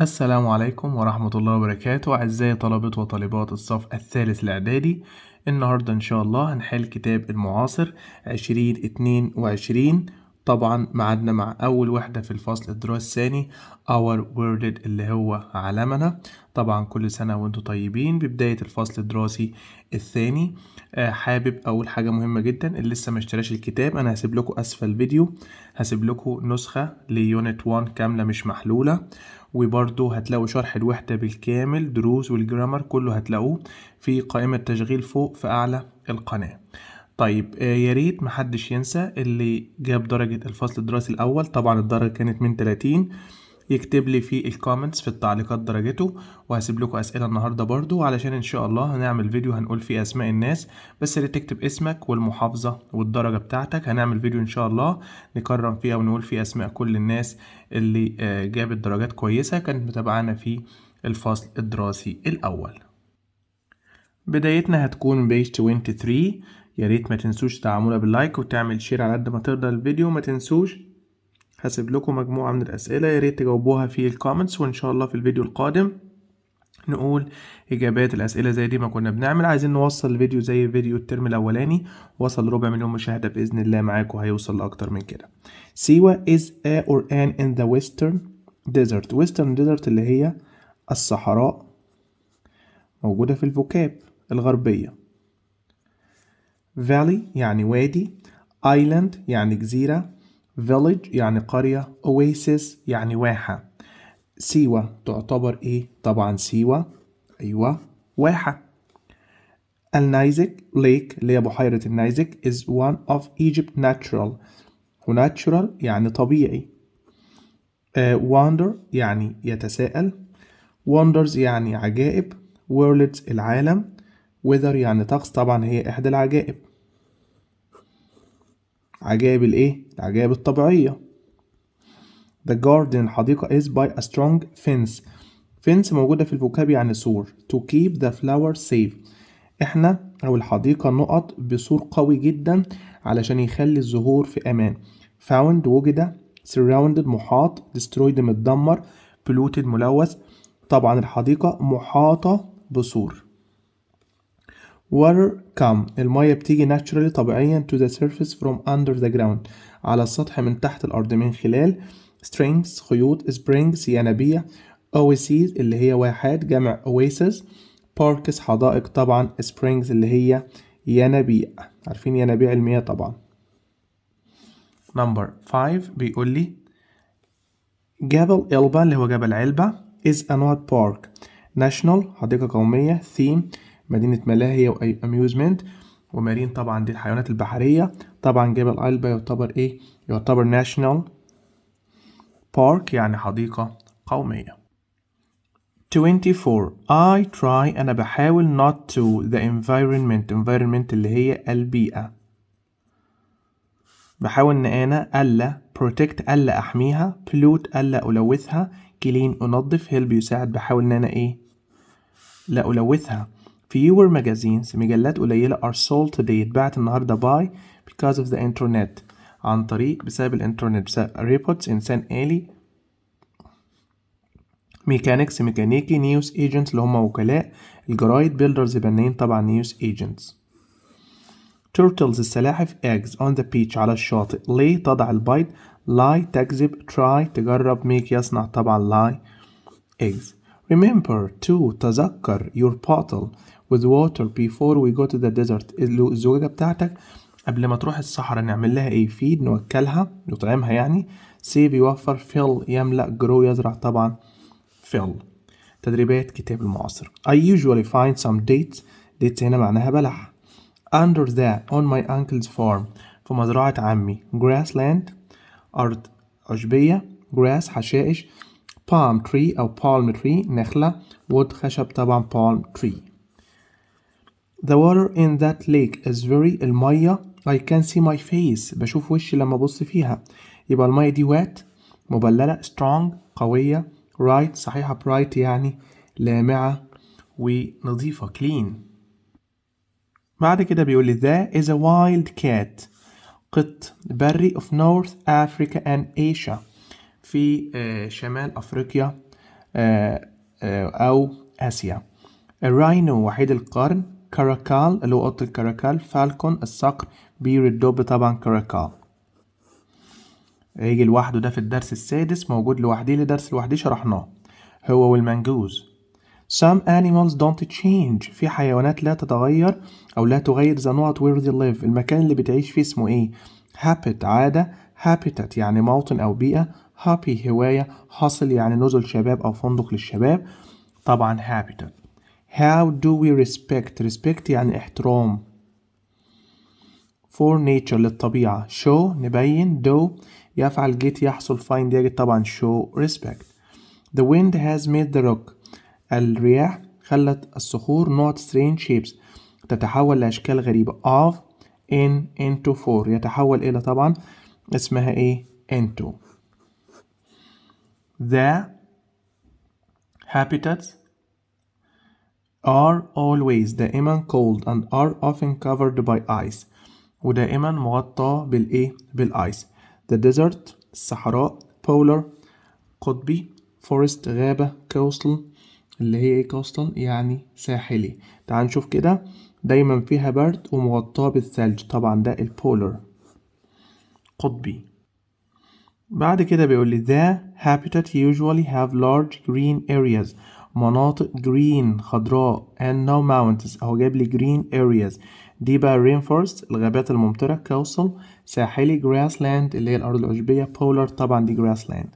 السلام عليكم ورحمة الله وبركاته. أعزائي طلبة وطالبات الصف الثالث الإعدادي، النهاردة إن شاء الله هنحل كتاب المعاصر 2022. طبعا معادنا مع أول وحدة في الفصل الدراسي الثاني our world اللي هو عالمنا. طبعا كل سنة وانتم طيبين ببداية الفصل الدراسي الثاني. حابب أول حاجة مهمة جدا، اللي لسه ما اشتراش الكتاب أنا هسيب لكم أسفل الفيديو، هسيب لكم نسخة ليونت 1 كاملة مش محلولة، وبرضه هتلاقوا شرح الوحدة بالكامل، دروس والجرامر كله هتلاقوه في قائمة تشغيل فوق في أعلى القناة. طيب يا ريت محدش ينسى اللي جاب درجة الفصل الدراسي الأول، طبعا الدرجة كانت من 30، يكتب لي في الكومنتس في التعليقات درجته، وهسيب لكم أسئلة النهاردة برضو علشان إن شاء الله هنعمل فيديو هنقول فيه أسماء الناس، بس اللي تكتب اسمك والمحافظة والدرجة بتاعتك. هنعمل فيديو إن شاء الله نكرم فيه ونقول فيه أسماء كل الناس اللي جابت درجات كويسة كانت متابعانا في الفصل الدراسي الأول. بدايتنا هتكون بيج 23. يا ريت ما تنسوش تعملها باللايك وتعمل شير على قد ما تقدر الفيديو. ما تنسوش هسيب لكم مجموعة من الأسئلة يا ريت تجاوبوها في الكومنتس، وإن شاء الله في الفيديو القادم نقول إجابات الأسئلة زي دي ما كنا بنعمل. عايزين نوصل الفيديو زي فيديو الترم الأولاني، وصل 250,000 مشاهدة بإذن الله معاكم، هيوصل لأكتر من كده. سيوة is a or an in the western desert. western desert اللي هي الصحراء، موجودة في الفوكاب الغربية. valley يعني وادي، island يعني جزيرة، village يعني قرية، oasis يعني واحة. سيوة تعتبر ايه؟ طبعا سيوة ايوه واحة. النيزك lake اللي هي بحيرة النيزك is one of Egypt natural، وناتشورال يعني طبيعي. wonder يعني يتساءل، wonders يعني عجائب، worlds العالم، weather يعني طقس، طبعا هي احدى العجائب. عجائب الايه؟ العجائب الطبيعية. The garden الحديقة is by a strong fence. fence موجودة في الفوكاب يعني سور. to keep the flower safe، احنا او الحديقة نقط بسور قوي جدا علشان يخلي الزهور في امان. found وجد، surrounded محاط، destroyed متدمر، polluted ملوث. طبعا الحديقة محاطة بسور. water come المية بتيجي naturally طبيعيا to the surface from under the ground على السطح من تحت الأرض من خلال strings خيوط، springs ينابيع، oases اللي هي واحات جمع oasis، parks حدائق، طبعا springs اللي هي ينابيع، عارفين ينابيع المياه طبعا. number 5 بيقول لي جبل إلبا اللي هو جبل علبة is a not park national حديقة قومية، theme مدينة ملاهي وأميوزمنت، ومارين طبعا دي الحيوانات البحرية. طبعا جبل علبة يعتبر ايه؟ يعتبر ناشونال بارك يعني حديقة قومية. 24 I try أنا بحاول not to the environment اللي هي البيئة، بحاول إن أنا ألا protect ألا أحميها، pollute ألا ألوثها، clean أنظف، help يساعد، بحاول إن أنا إيه؟ لا ألوثها. fewer magazines مجلات قليلة are sold today اتباعت النهاردة by because of the internet عن طريق بسبب الانترنت، بسبب robots إنسان آلي، mechanics ميكانيكي، news agents اللي هم وكلاء الجرايد، builders بنايين طبعا news agents. turtles السلاحف eggs on the beach على الشاطئ، lay تضع البيض، lie تكذب، try تجرب، make يصنع طبعا lie eggs. remember to تذكر your bottle with water before we go to the desert الزجاجة بتاعتك قبل ما تروح الصحراء نعمل لها ايه؟ feed نوكلها نطعمها يعني، save يوفر، fill يملأ، grow يزرع طبعا fill. تدريبات كتاب المعاصر. I usually find some dates هنا معناها بلح. under the on my uncle's farm في مزرعة عمي. grassland أرض عشبية، grass حشائش، palm tree أو palm tree نخلة، wood خشب طبعا palm tree. the water in that lake is very المية I can see my face بشوف وشي لما أبص فيها، يبقى المية دي wet مبللة، strong قوية، right صحيحة، bright يعني لامعة ونظيفة clean. بعد كده بيقول لي there is a wild cat قط بري of North Africa and Asia في شمال أفريقيا أو آسيا. الراينو وحيد القرن، كاراكال اللي هو قط الكاراكال، فالكون الصقر، بير الدب طبعا كاراكال. هيجي لوحده ده في الدرس السادس، موجود لوحده لدرس لوحده شرحناه، هو والمنجوز. Some animals don't change، في حيوانات لا تتغير أو لا تغير the not where they live، المكان اللي بتعيش فيه اسمه إيه؟ habit عادة، habitat يعني موطن أو بيئة، happy هواية، hustle يعني نزل شباب أو فندق للشباب، طبعا habitat. How do we respect يعني احترام. for nature للطبيعة، show نبين، do يفعل، get يحصل، find يجد، طبعا show respect. The wind has made the rock، الرياح خلت الصخور not strange shapes تتحول لأشكال غريبة، of into for يتحول إلى، طبعا اسمها إيه؟ into. The habitats are always دائما cold and are often covered by ice، ودائما مغطى بالإيه؟ بالآيس. The desert الصحراء، polar قطبي، forest غابة، coastal اللي هي ايه coastal يعني ساحلي. تعال نشوف كده، دايما فيها برد ومغطاة بالثلج، طبعا ده البولر قطبي. بعد كده بيقول لي the habitat usually have large green areas، مناطق green خضراء and no mountains، اهو جايب لي green areas، دي بقى rainforest الغابات الممطرة، coastal ساحلي، grassland اللي هي الأرض العشبية، polar طبعا دي grassland.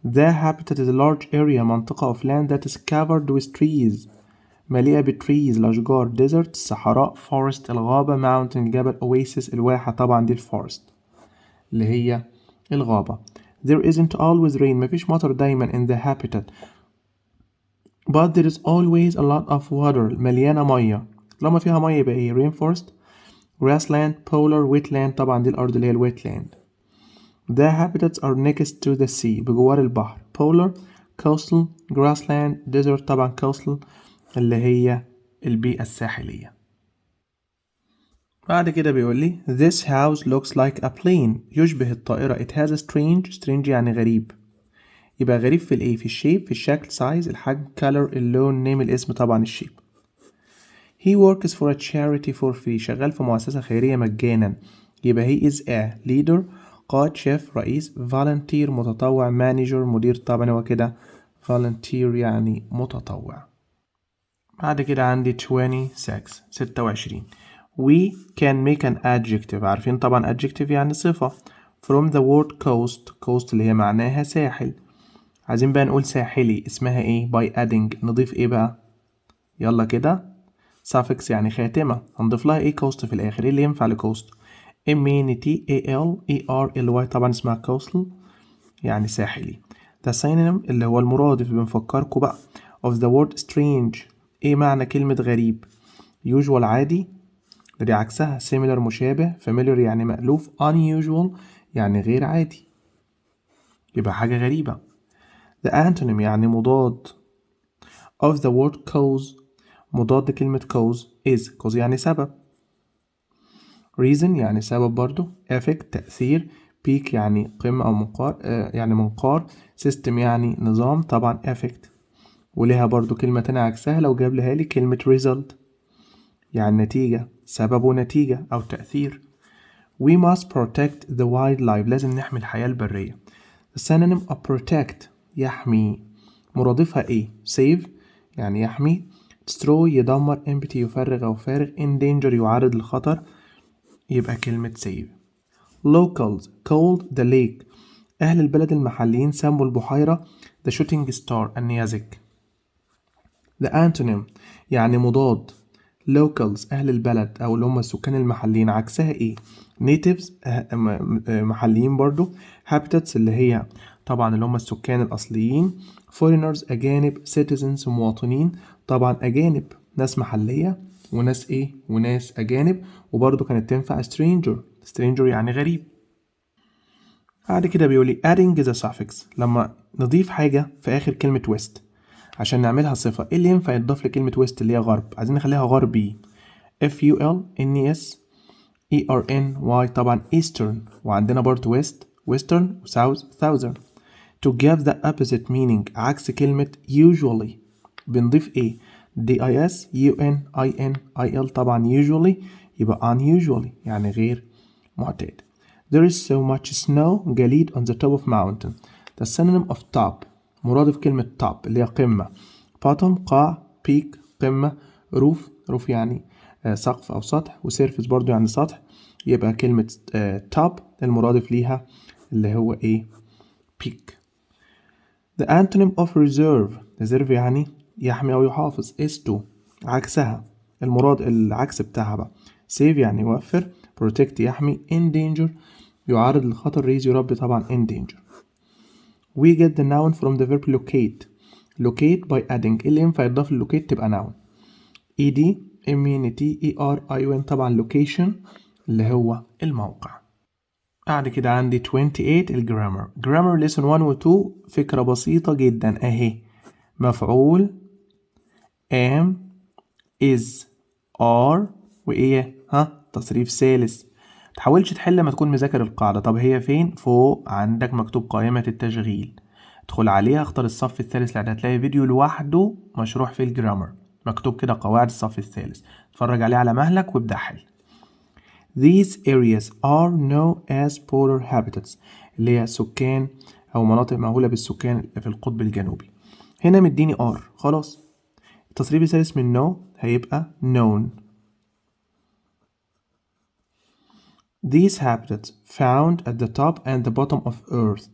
The habitat is a large area منطقة of land that is covered with trees مليئة بالتريز الأشجار، desert الصحراء، forest الغابة، mountain الجبل، oasis الواحة، طبعا دي الفورست اللي هي الغابة. There isn't always rain، مفيش مطر دايما in the habitat but there is always a lot of water مليانة مية، لما فيها مية يبقى ايه؟ rainforest، grassland، polar، wetland، طبعا دي الأرض اللي هي الويتلاند. The habitats are next to the sea بجوار البحر، polar، coastal، grassland، desert، طبعا coastal اللي هي البيئة الساحلية. بعد كده بيقول لي This house looks like a plane، يشبه الطائرة. It has a strange يعني غريب، يبقى غريب في الايه؟ في الشيب، في الشكل، size الحجم، color اللون، name الاسم، طبعا الشيب. He works for a charity for free، شغال في مؤسسة خيرية مجانا، يبقى he is a leader قائد، شيف رئيس، volunteer متطوع، manager مدير، طبعا هو كده volunteer يعني متطوع. بعد كده عندي 26 we can make an adjective، عارفين طبعا adjective يعني صفة، from the word coast اللي هي معناها ساحل. عايزين بقى نقول ساحلي اسمها ايه؟ by adding نضيف ايه بقى؟ يلا كده suffix يعني خاتمة، هنضيف لها ايه؟ coast في الآخر. ايه اللي ينفع لcoast؟ M-A-N-T-A-L-E-R-L-Y، طبعا اسمها coastal يعني ساحلي. the synonym اللي هو المرادف، بنفكركوا بقى of the word strange، ايه معنى كلمة غريب؟ usual عادي، دي عكسها similar مشابه، familiar يعني مألوف، unusual يعني غير عادي، يبقى حاجة غريبة. the antonym يعني مضاد of the word cause، مضاد كلمة cause يعني سبب. reason يعني سبب برضو، effect تأثير، peak يعني قمة أو منقار يعني منقار، system يعني نظام، طبعا effect. ولها برضو كلمة تانية عكسها، لو جاب لها لي كلمة result يعني نتيجة، سبب ونتيجة أو تأثير. We must protect the wildlife، لازم نحمي الحياة البرية. the synonym of protect يحمي، مرادفها ايه؟ save يعني يحمي، destroy يدمر، empty يفرغ أو فارغ، endanger يعرض للخطر، يبقى كلمة save. locals called the lake، أهل البلد المحليين سموا البحيرة the shooting star النيازك. the antonym يعني مضاد locals أهل البلد أو اللي هم السكان المحليين، عكسها إيه؟ natives محليين برضو، habitats اللي هي طبعا اللي هم السكان الأصليين، foreigners أجانب، citizens مواطنين، طبعا أجانب ناس محلية وناس إيه؟ وناس أجانب. وبرضو كانت تنفع stranger يعني غريب. بعد كده بيقولي adding the suffix، لما نضيف حاجة في آخر كلمة west عشان نعملها صفة، ايه اللي ينفع يتضاف لكلمة ويست اللي هي غرب؟ عايزين نخليها غربي، FULNESERNY، طبعا eastern، وعندنا برضه west western وساوث southern. to give the opposite meaning عكس كلمة usually بنضيف ايه؟ dis un in il طبعا usually يبقى unusually يعني غير معتاد. There is so much snow جليد on the top of mountain. The synonym of top مرادف كلمة top اللي هي قمة. bottom قاع peak قمة roof يعني سقف أو سطح وسيرفس برضو يعني سطح يبقى كلمة top المرادف ليها اللي هو ايه peak. The antonym of reserve يعني يحمي أو يحافظ is to عكسها العكس بتاعها بقى save يعني يوفر protect يحمي endanger يعرض للخطر raise يربي طبعا endanger. We get the noun from the verb locate by adding اللي ينفع يضاف locate تبقى noun ed immunity ion طبعا location اللي هو الموقع. بعد كده عندي 28 الجرامر lesson 1 و 2 فكرة بسيطة جدا اهي مفعول am is are وايه تصريف ثالث. متحاولش تحل لما تكون مذاكر القاعدة. طب هي فين؟ فوق عندك مكتوب قائمة التشغيل ادخل عليها اختار الصف الثالث لان هتلاقي فيديو لوحده مشروح في الجرامر مكتوب كده قواعد الصف الثالث اتفرج عليه على مهلك وابدأ حل. These areas are known as polar habitats اللي هي سكان أو مناطق مأهولة بالسكان في القطب الجنوبي. هنا مديني R خلاص التصريف الثالث من know هيبقى known. These habitats found at the top and the bottom of earth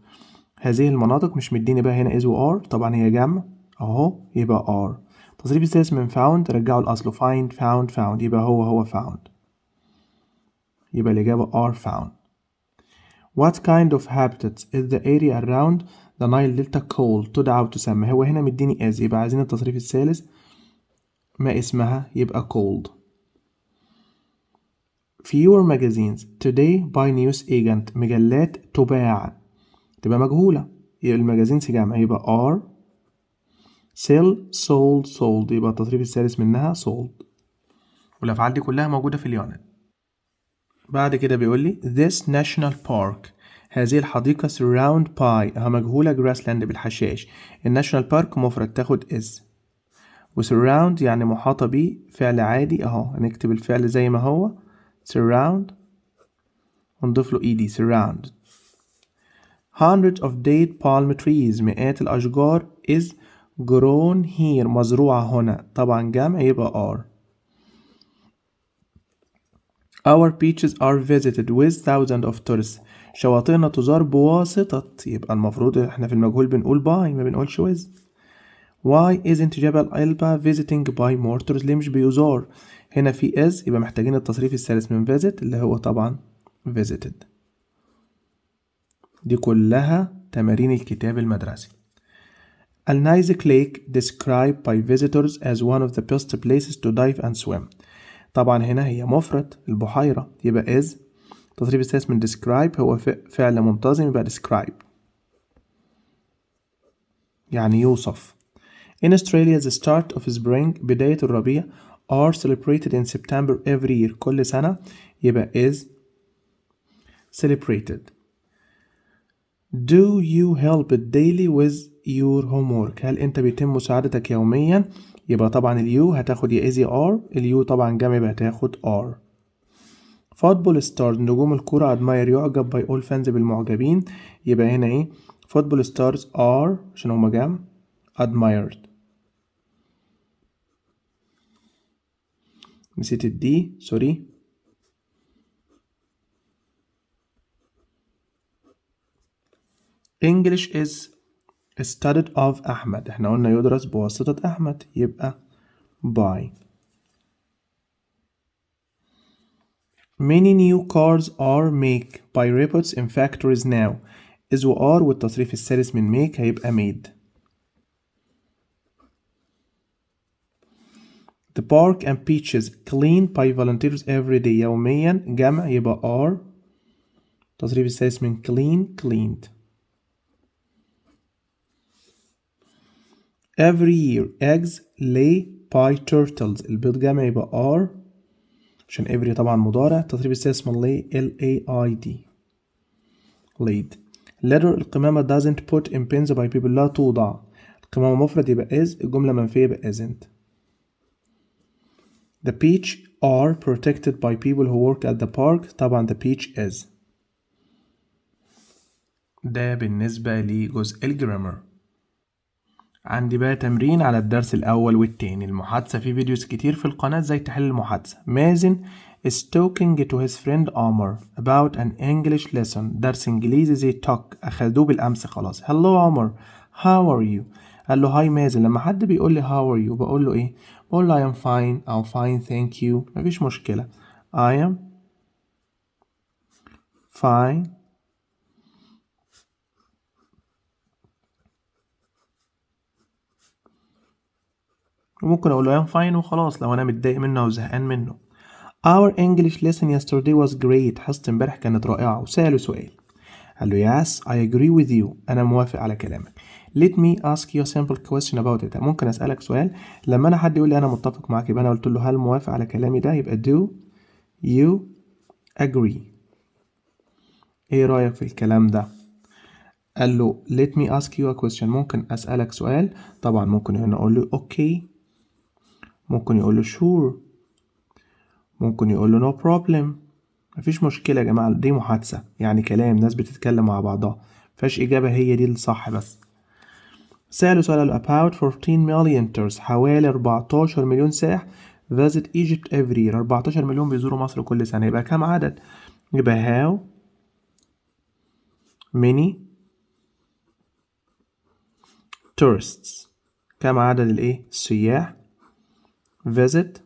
هذه المناطق مش مديني بقى هنا is و are طبعا هي جمع اهو يبقى are. التصريف الثالث من found رجعه لأصله find found يبقى هو found يبقى الإجابة are found. What kind of habitats is the area around the Nile Delta called تدعى وتسمى. هو هنا مديني as يبقى عايزين التصريف الثالث ما اسمها يبقى called. Fewer magazines today by news agent مجلات تباع تبقى مجهولة يبقى المجازينز جمع يبقى are sell sold يبقى التصريف الثالث منها sold والأفعال دي كلها موجودة في اليونت. بعد كده بيقول لي this national park هذه الحديقة surround by مجهولة grassland بالحشائش. الناشونال بارك مفرد تاخد is وsurround يعني محاطة بيه فعل عادي اهو هنكتب الفعل زي ما هو surround ونضيف له ed surround. hundreds of date palm trees مئات الأشجار is grown here مزروعة هنا طبعا جمع يبقى are. Our beaches are visited with thousands of tourists شواطئنا تزار بواسطة يبقى المفروض احنا في المجهول بنقول by ما بنقولش with. Why isn't جبل ألبا visiting by more tourists ليه مش بيزار؟ هنا في is يبقى محتاجين التصريف الثالث من visit اللي هو طبعا visited. دي كلها تمارين الكتاب المدرسي. Al-Nizek Lake described by visitors as one of the best places to dive and swim. طبعا هنا هي مفرد البحيرة يبقى is. التصريف الثالث من describe هو فعل منتظم يبقى describe يعني يوصف. In Australia the start of spring بداية الربيع are celebrated in September every year كل سنة يبقى is celebrated. Do you help daily with your homework هل انت بيتم مساعدتك يوميا يبقى طبعا اليو هتاخد يا is يا are اليو طبعا جمع يبقى هتاخد are. football stars نجوم الكرة admire يعجب by all fans بالمعجبين يبقى هنا ايه football stars are عشان هما جمع admired. نسيت الدي سوري. English is studied of أحمد احنا قلنا يدرس بواسطة أحمد يبقى by. Many new cars are made by robots in factories now is و are والتصريف الثالث من make هيبقى made. The park and beaches cleaned by volunteers every day يوميا جمع يبقى are التصريف الثالث من clean cleaned. Every year eggs lay by turtles البيض جمع يبقى are عشان every طبعا مضارع التصريف الثالث من lay L-A-I-D laid. letter القمامة doesn't put in pens by people لا توضع. القمامة مفرد يبقى is، الجملة منفية يبقى isn't. The beach are protected by people who work at the park. طبعا the beach is. ده بالنسبة لجزء الجرامر. عندي بقى تمرين على الدرس الأول والتاني. المحادثة في فيديوز كتير في القناة ازاي تحل المحادثة. مازن is talking to his friend عمر about an English lesson. درس انجليزي زي talk أخدوه بالأمس خلاص. Hello عمر, how are you؟ قال له هاي مازن. لما حد بيقول لي how are you بقول له ايه؟ بقول له I am fine أو fine thank you، مفيش مشكلة. I am fine وممكن اقول له I'm fine وخلاص لو انا متضايق منه او زهقان منه. Our English lesson yesterday was great. حصة امبارح كانت رائعة. وسأله سؤال، قال له yes I agree with you. انا موافق على كلامك. Let me ask you a simple question about it. ممكن اسألك سؤال. لما انا حد يقول لي انا متفق معاك يبقى انا قلت له هل موافق على كلامي ده، يبقى do you agree. ايه رأيك في الكلام ده؟ قال له let me ask you a question. ممكن اسألك سؤال. طبعا ممكن هنا اقول له okay، ممكن يقول له sure، ممكن يقول له no problem. مفيش مشكلة يا جماعة، دي محادثة يعني كلام ناس بتتكلم مع بعضها، مفيش إجابة هي دي الصح بس. سأله سؤال about 14 million tourists. حوالي 14 مليون سائح visit Egypt every year. 14 مليون بيزوروا مصر كل سنة. يبقى كم عدد؟ يبقى how many tourists. كم عدد الإيه؟ السياح visit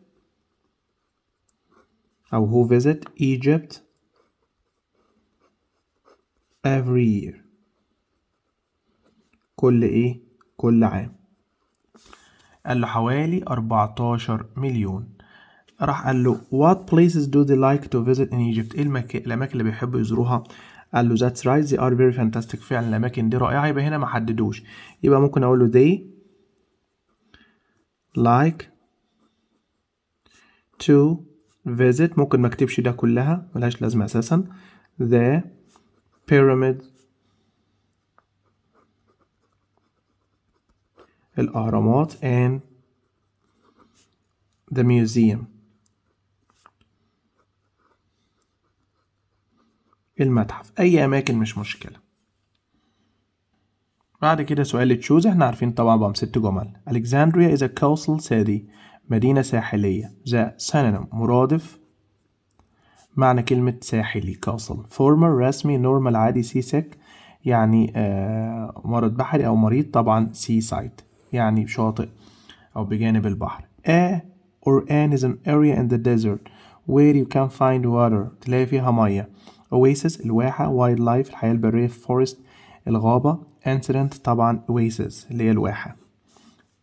أو who visit Egypt every year. كل إيه؟ كل عام. قال له حوالي 14 مليون. راح قال له what places do they like to visit in Egypt؟ ايه الاماكن اللي بيحبوا يزوروها؟ قال له that's right they are very fantastic. فعلا الاماكن دي رائعه. يبقى هنا ما حددوش، يبقى ممكن اقول له they like to visit. ممكن ما اكتبش ده كلها ملهاش لازمه اساسا. the pyramid الاهرامات and the museum المتحف. اي اماكن مش مشكله. بعد كده سؤال تشوز. احنا عارفين طبعا بقى 6 جمل. Alexandria is a coastal city. مدينة ساحلية. The synonym مرادف معنى كلمة ساحلي coastal. Former رسمي. normal عادي. seasick يعني مرض بحري أو مريض. طبعا seaside يعني شاطئ أو بجانب البحر. A or an is an area in the desert where you can find water. تلاقي فيها مية. Oasis الواحة. wildlife الحياة البرية. forest الغابة. incident طبعا oasis اللي هي الواحة.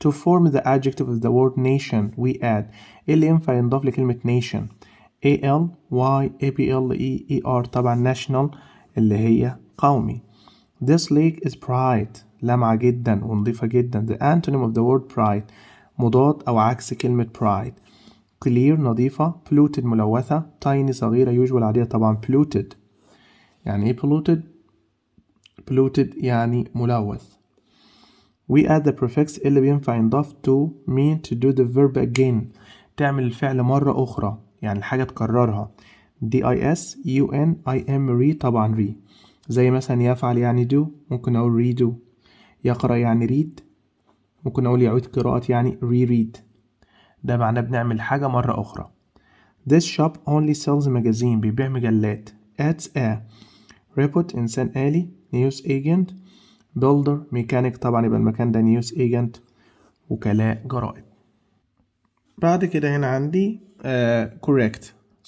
To form the adjective of the word nation we add. ايه اللي ينفع ينضاف لكلمة nation؟ A-L-Y-A-B-L-E-E-R. طبعا national اللي هي قومي. This lake is bright. لامعة جدا ونضيفة جدا. The antonym of the word bright مضاد أو عكس كلمة bright. clear نظيفة. polluted ملوثة. tiny صغيرة. usual عادية. طبعا polluted. يعني ايه polluted؟ polluted يعني ملوث. we add the prefix اللي بينفع ينضاف to mean to do the verb again. تعمل الفعل مرة أخرى يعني الحاجة تكررها. D-I-S-U-N-I-M re. طبعا re. زي مثلا يفعل يعني do، ممكن أقول redo. يقرأ يعني read، ممكن أقول يعيد قراءة يعني reread. ده معناه بنعمل حاجة مرة أخرى. This shop only sells magazine. بيبيع مجلات. It's a رابط إنسان آلي. news agent builder ميكانيك. طبعا يبقى المكان ده news agent وكلاء جرائد. بعد كده هنا عندي correct.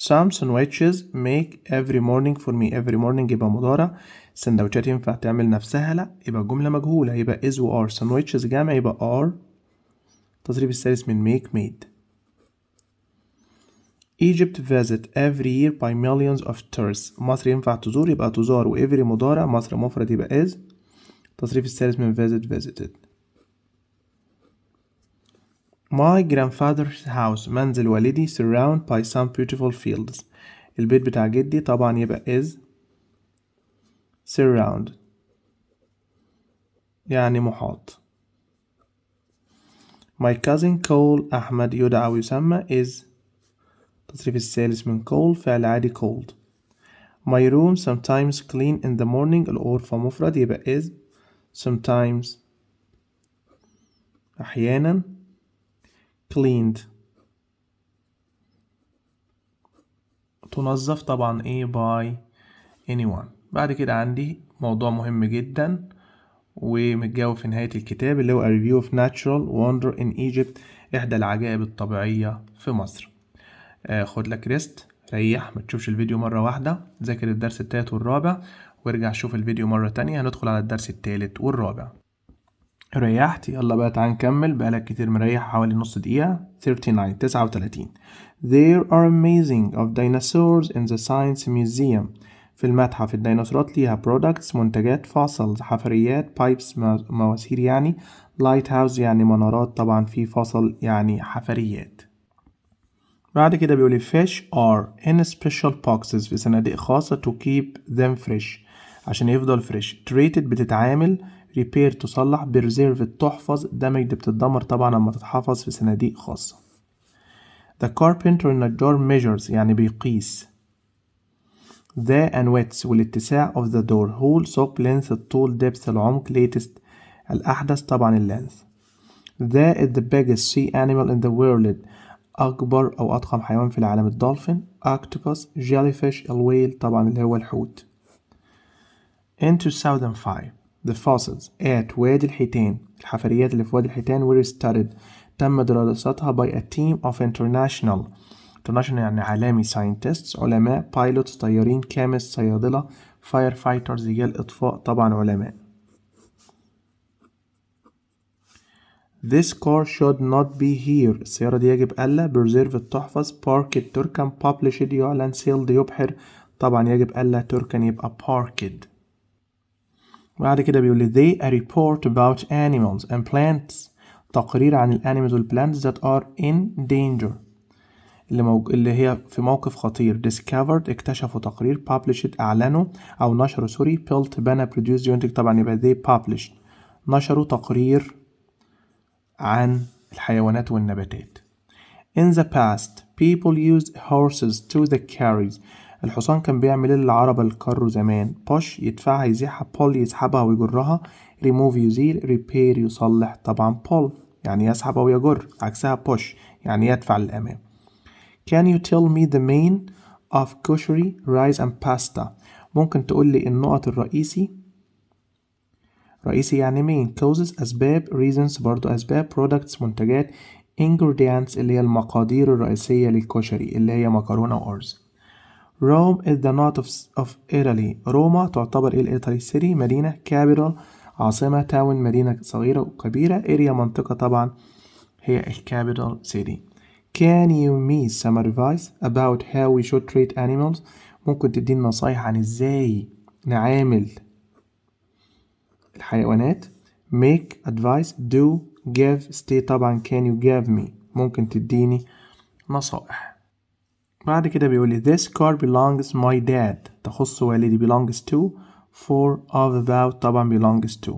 Some sandwiches make every morning for me. every morning يبقى مضارع. سندوتشات ينفع تعمل نفسها؟ لا، يبقى جملة مجهولة. يبقى is و are. sandwiches جمع يبقى are. التصريف الثالث من make made. Egypt visit every year by millions of tourists. مصر ينفع تزور يبقى تزار و every مضارع. مصر مفرد يبقى is. التصريف الثالث من visit visited. My grandfather's house منزل والدي surrounded by some beautiful fields. البيت بتاع جدي طبعا يبقى is surrounded. يعني محاط. My cousin call أحمد يدعى ويسمى is التصريف الثالث من call فعل عادي called. My room sometimes clean in the morning الغرفة مفرد يبقى is sometimes أحيانا cleaned تنظف طبعا ايه by anyone. بعد كده عندي موضوع مهم جدا ومتجاوب في نهاية الكتاب اللي هو A Review of Natural Wonder in Egypt إحدى العجائب الطبيعية في مصر. خد لك ريست، ريح، ما تشوفش الفيديو مرة واحدة، ذاكر الدرس التالت والرابع وارجع شوف الفيديو مرة تانية. هندخل على الدرس التالت والرابع. ريحت؟ يلا بقى تعال نكمل، بقالك كتير مريح حوالي نص دقيقة. 39. There are amazing of dinosaurs in the science museum. في المتحف الديناصورات ليها products منتجات، fossils حفريات، pipes مواسير يعني، lighthouse يعني منارات، طبعا في فصل يعني حفريات. بعد كده بيقول fish are in special boxes في صناديق خاصة to keep them fresh عشان يفضل fresh. treated بتتعامل، repair تصلح، preserve تحفظ، damaged بتتدمر طبعا لما تتحفظ في صناديق خاصة. the carpenter النجار measures يعني بيقيس. the and width والاتساع of the door hole ثقب length الطول depth العمق latest الأحدث طبعا length. the is the biggest sea animal in the world أكبر أو أضخم حيوان في العالم الدولفين. octopus jellyfish الويل طبعا اللي هو الحوت. in 2005 the fossils at وادي الحيتان الحفريات اللي في وادي الحيتان were studied تم دراستها by a team of international يعني عالمي scientists علماء pilots طيارين chemists صيادلة firefighters رجال إطفاء طبعا علماء. This car should not be here السيارة دي يجب ألا preserve تحفظ parked تركن published يعلن sealed يبحر طبعا يجب ألا تركن يبقى parked. بعد كده بيقول لي they a report about animals and plants تقرير عن الانيمالز والplants that are in danger اللي هي في موقف خطير. discovered اكتشفوا تقرير. published أعلنوا أو نشروا built بنى produced ينتج طبعا يبقى they published نشروا تقرير عن الحيوانات والنباتات. in the past people used horses to the carries الحصان كان بيعمل العربة الكارو زمان. push يدفعها يزيحها pull يسحبها ويجرها remove يزيل repair يصلح طبعا pull يعني يسحب أو يجر عكسها push يعني يدفع للأمام. can you tell me the main of koshery rice and pasta ممكن تقول لي النقط الرئيسي يعني main causes أسباب reasons برضو أسباب products منتجات ingredients اللي هي المقادير الرئيسية للكشري اللي هي مكرونة وأرز. Rome is the north of Italy روما تعتبر الإيطالي city مدينة capital عاصمة town مدينة صغيرة وكبيرة area منطقة طبعا هي capital city. Can you me some advice about how we should treat animals ممكن تدينا نصايح عن ازاي نعامل الحيوانات. make advice do give stay طبعا can you give me ممكن تديني نصائح. بعد كده بيقولي this car belongs my dad تخص والدي belongs to for of about طبعا belongs to.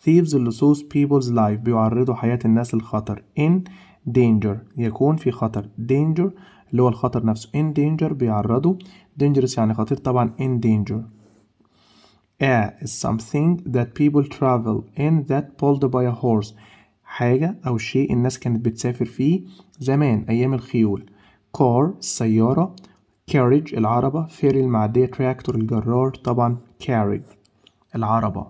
thieves اللصوص people's life بيعرضوا حياة الناس للخطر. in danger يكون في خطر. danger اللي هو الخطر نفسه in danger بيعرضوا dangerous يعني خطير طبعا in danger. is something that people travel in that pulled by a horse حاجة أو شيء الناس كانت بتسافر فيه زمان أيام الخيول. car السيارة carriage العربة ferry المعدية tractor الجرار طبعا carriage العربة.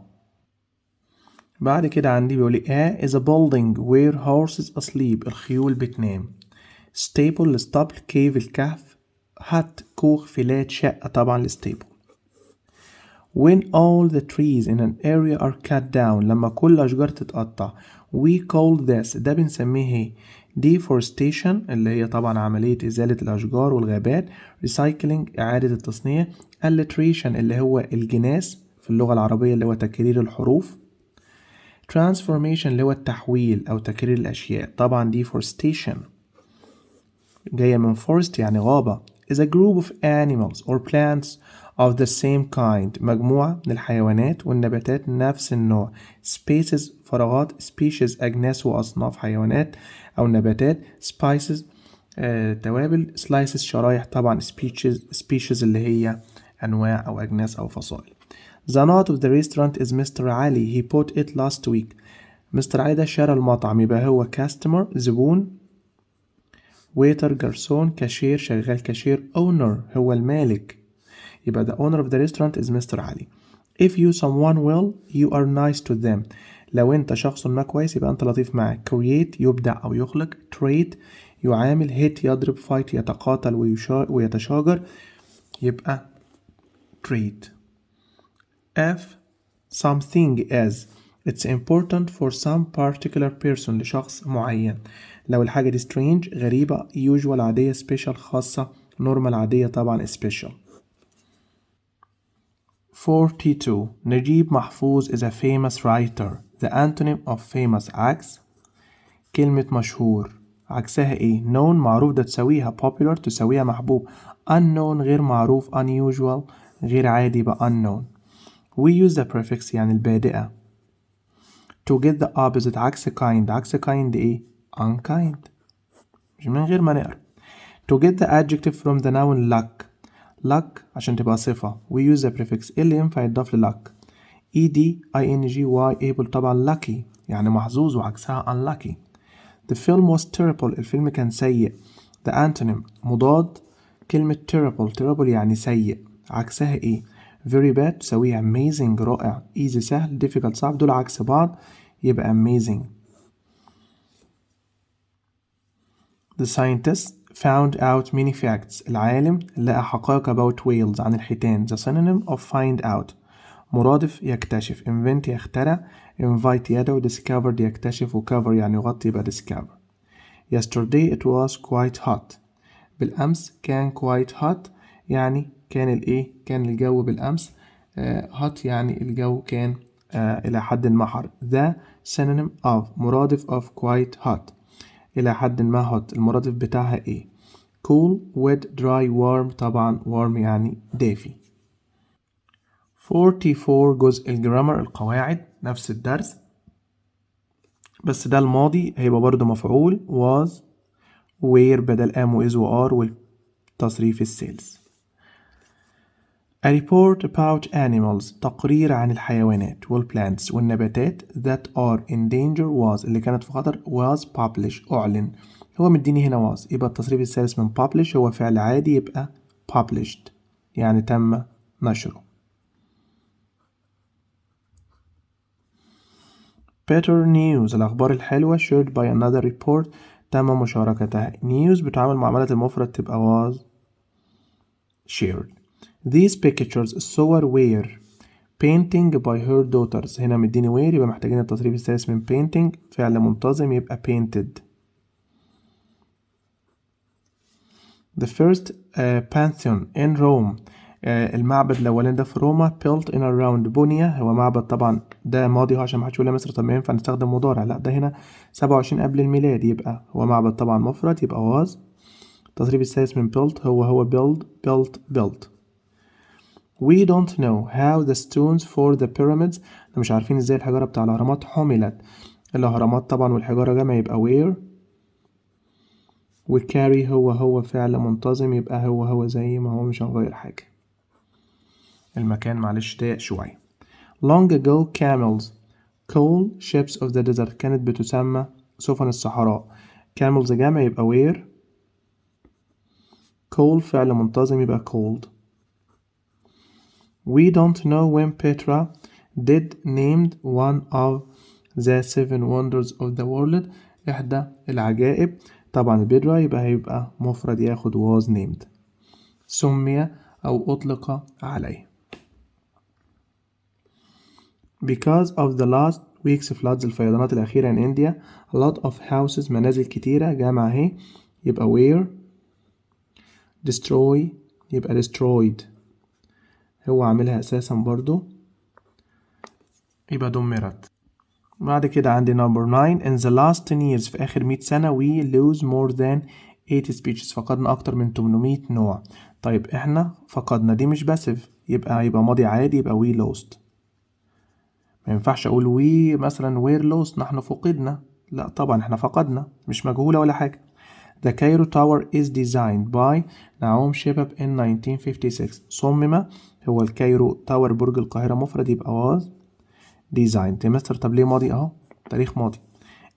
بعد كده عندي بيقولي is a building where horses asleep الخيول بتنام. stable الاسطبل cave الكهف hut كوخ فلات شقة طبعا الستيبل. when all the trees in an area are cut down لما كل أشجار تتقطع we call this ده بنسميه ايه deforestation اللي هي طبعا عملية إزالة الأشجار والغابات. recycling إعادة التصنيع. alliteration اللي هو الجناس في اللغة العربية اللي هو تكرير الحروف. transformation اللي هو التحويل أو تكرير الأشياء طبعا deforestation جاية من forest يعني غابة. is a group of animals or plants of the same kind. مجموعة من الحيوانات والنباتات نفس النوع. Spaces فراغات. Species أجناس وأصناف حيوانات أو نباتات. Spices توابل. Slices شرايح طبعا. Species اللي هي أنواع أو أجناس أو فصائل. The note of the restaurant is Mr. Ali. He bought it last week. مستر علي ده شارى المطعم، يبقى هو customer زبون، waiter جرسون، كاشير شغال كاشير، owner هو المالك، يبقى the owner of the restaurant is Mr. علي. If you someone well you are nice to them. لو انت شخص ما كويس يبقى انت لطيف معاه. create يبدع او يخلق. trade يعامل. hit يضرب. fight يتقاتل ويتشاجر، يبقى trade. F something as it's important for some particular person لشخص معين. لو الحاجة دي strange غريبة، usual عادية، special خاصة، normal عادية طبعا، special. 42 نجيب محفوظ is a famous writer. the antonym of famous عكس كلمة مشهور، عكسها ايه؟ known معروف ده تساويها popular تساويها محبوب. unknown غير معروف unusual غير عادي يبقى unknown. we use the prefix يعني البادئة. to get the opposite عكس kind. عكس kind ايه؟ unkind. مش من غير ما نقرأ. to get the adjective from the noun luck. luck عشان تبقى صفة we use the prefix. ايه اللي ينفع يتضاف ل luck؟ ed ing y able طبعا lucky يعني محظوظ وعكسها unlucky. the film was terrible الفيلم كان سيء. the antonym مضاد كلمة terrible يعني سيء، عكسها ايه؟ very bad تساويها amazing رائع. easy سهل. difficult صعب، دول عكس بعض يبقى amazing. The scientist found out many facts. العالم لقى حقائق about whales عن الحيتان. The synonym of find out مرادف يكتشف. invent يخترع. invite يدعو. discovered يكتشف وcover يعني يغطي يبقى discover. yesterday it was quite hot. بالأمس كان quite hot يعني كان الإيه؟ كان الجو بالأمس hot يعني الجو كان إلى حد ما حر. the synonym of مرادف of quite hot إلى حد ما hot المرادف بتاعها إيه؟ cool wet dry warm طبعا warm يعني دافي. 44 جزء الجرامر القواعد نفس الدرس بس ده الماضي هيبقى برضو مفعول was were بدل am و is و are والتصريف الثالث. A report about animals تقرير عن الحيوانات والplants والنباتات that are in danger was اللي كانت في خطر was published أعلن. هو مديني هنا was يبقى التصريف الثالث من publish هو فعل عادي يبقى published يعني تم نشره. better news الأخبار الحلوة shared by another report تم مشاركتها. news بتعامل معاملة المفرد تبقى was shared. These pictures الصور were painting by her daughters هنا مديني were يبقى محتاجين التصريف الثالث من painting فعل منتظم يبقى painted. The first pantheon in Rome المعبد الأولاني ده في روما built in around بني هو معبد طبعا ده ماضي عشان محدش يقول يا مصر طب ما ينفع نستخدم مضارع لا ده هنا 27 قبل الميلاد يبقى هو معبد طبعا مفرد يبقى was. التصريف الثالث من built هو built. We don't know how the stones for the pyramids احنا مش عارفين ازاي الحجارة بتاع الأهرامات حملت. الأهرامات طبعا والحجارة جمع يبقى where وcarry هو فعل منتظم يبقى هو زي ما هو مش هنغير حاجة. المكان معلش ضيق شوية. Long ago camels coal ships of the desert كانت بتسمى سفن الصحراء. camels جمع يبقى where coal فعل منتظم يبقى cold. We don't know when Petra did named one of the 7 wonders of the world إحدى العجائب طبعا بيدرا هيبقى مفرد ياخد was named سمي أو أطلق عليه. Because of the last week's floods الفيضانات الأخيرة in India a lot of houses منازل كتيرة جمع اهي يبقى where destroy يبقى destroyed هو عاملها أساسا برضو يبقى دمرت. بعد كده عندي number 9 in the last 10 years في آخر 100 سنة we lose more than 8 speeches، فقدنا أكتر من 800 نوع. طيب احنا فقدنا دي مش باسف، يبقى ماضي عادي، يبقى we lost. ما ينفعش أقول we مثلا we're lost، نحن فقدنا، لا طبعا احنا فقدنا، مش مجهولة ولا حاجة. The Cairo Tower is designed by نعوم شباب in 1956. صمم، هو الكايرو تاور برج القاهرة مفرد، يبقى was designed. مستر طب ليه ماضي؟ اهو تاريخ ماضي.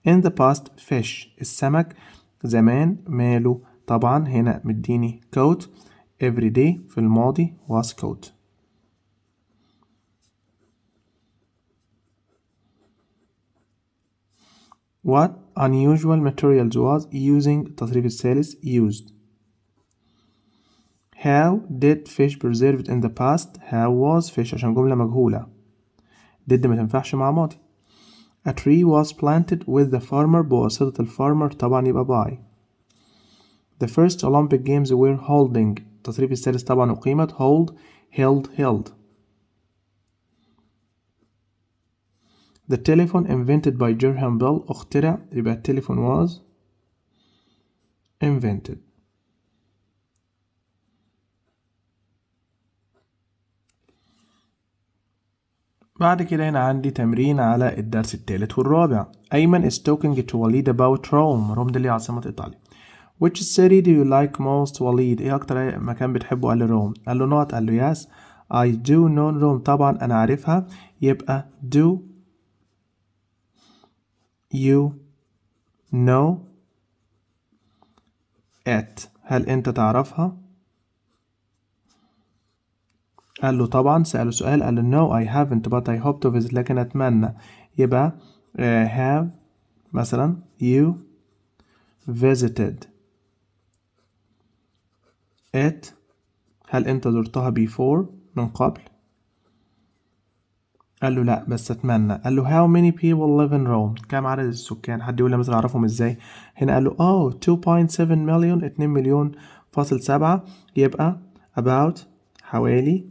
In the past fish، السمك زمان ماله؟ طبعا هنا مديني caught. every day في الماضي was caught. What unusual materials was using التصريف الثالث used. How did fish preserved in the past. how was fish عشان جملة مجهولة، did ما تنفعش مع ماضي. A tree was planted with the farmer بواسطة الفارمر، طبعا يبقى by. The first Olympic games were holding التصريف الثالث طبعا أقيمت hold held. The telephone invented by Graham Bell اخترع، يبقى التليفون was invented. بعد كده هنا عندي تمرين على الدرس الثالث والرابع. أيمن is talking to وليد about Rome. روم دي اللي عاصمة إيطاليا. Which city do you like most وليد؟ إيه أكتر مكان بتحبه؟ قال له روم. قال له not، قال له yes I do know Rome، طبعا أنا عارفها، يبقى do you know it، هل أنت تعرفها؟ قال له طبعا، سأله سؤال، قال له no I haven't but I hope to visit، لكن أتمنى، يبقى have مثلا you visited it، هل أنت زرتها before من قبل؟ قال له لا بس أتمنى. قال له how many people live in Rome، كم عدد السكان؟ حد يقول لي مثلا أعرفهم إزاي؟ هنا قال له 2.7 مليون، 2 مليون فاصل 7، يبقى about حوالي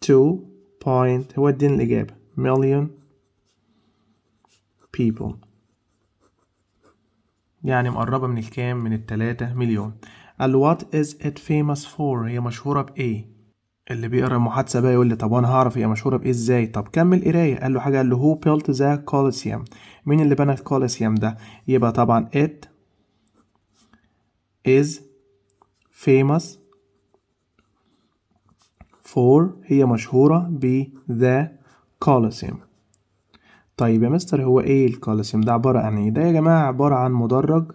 2 point، هو اديني الإجابة million people، يعني مقربة من الكام؟ من 3 مليون. قال له what is it famous for، هي مشهورة بإيه؟ اللي بيقرا المحادثة بقى يقول لي طب وانا هعرف هي مشهورة بإيه ازاي؟ طب كمل قراية. قال له حاجة، قال له who built the Colosseum، مين اللي بنى الكولوسيوم ده؟ يبقى طبعا it is famous for، هي مشهورة ب the Colosseum. طيب يا مستر هو ايه الكولوسيوم ده؟ عبارة عن ايه؟ ده يا جماعة عبارة عن مدرج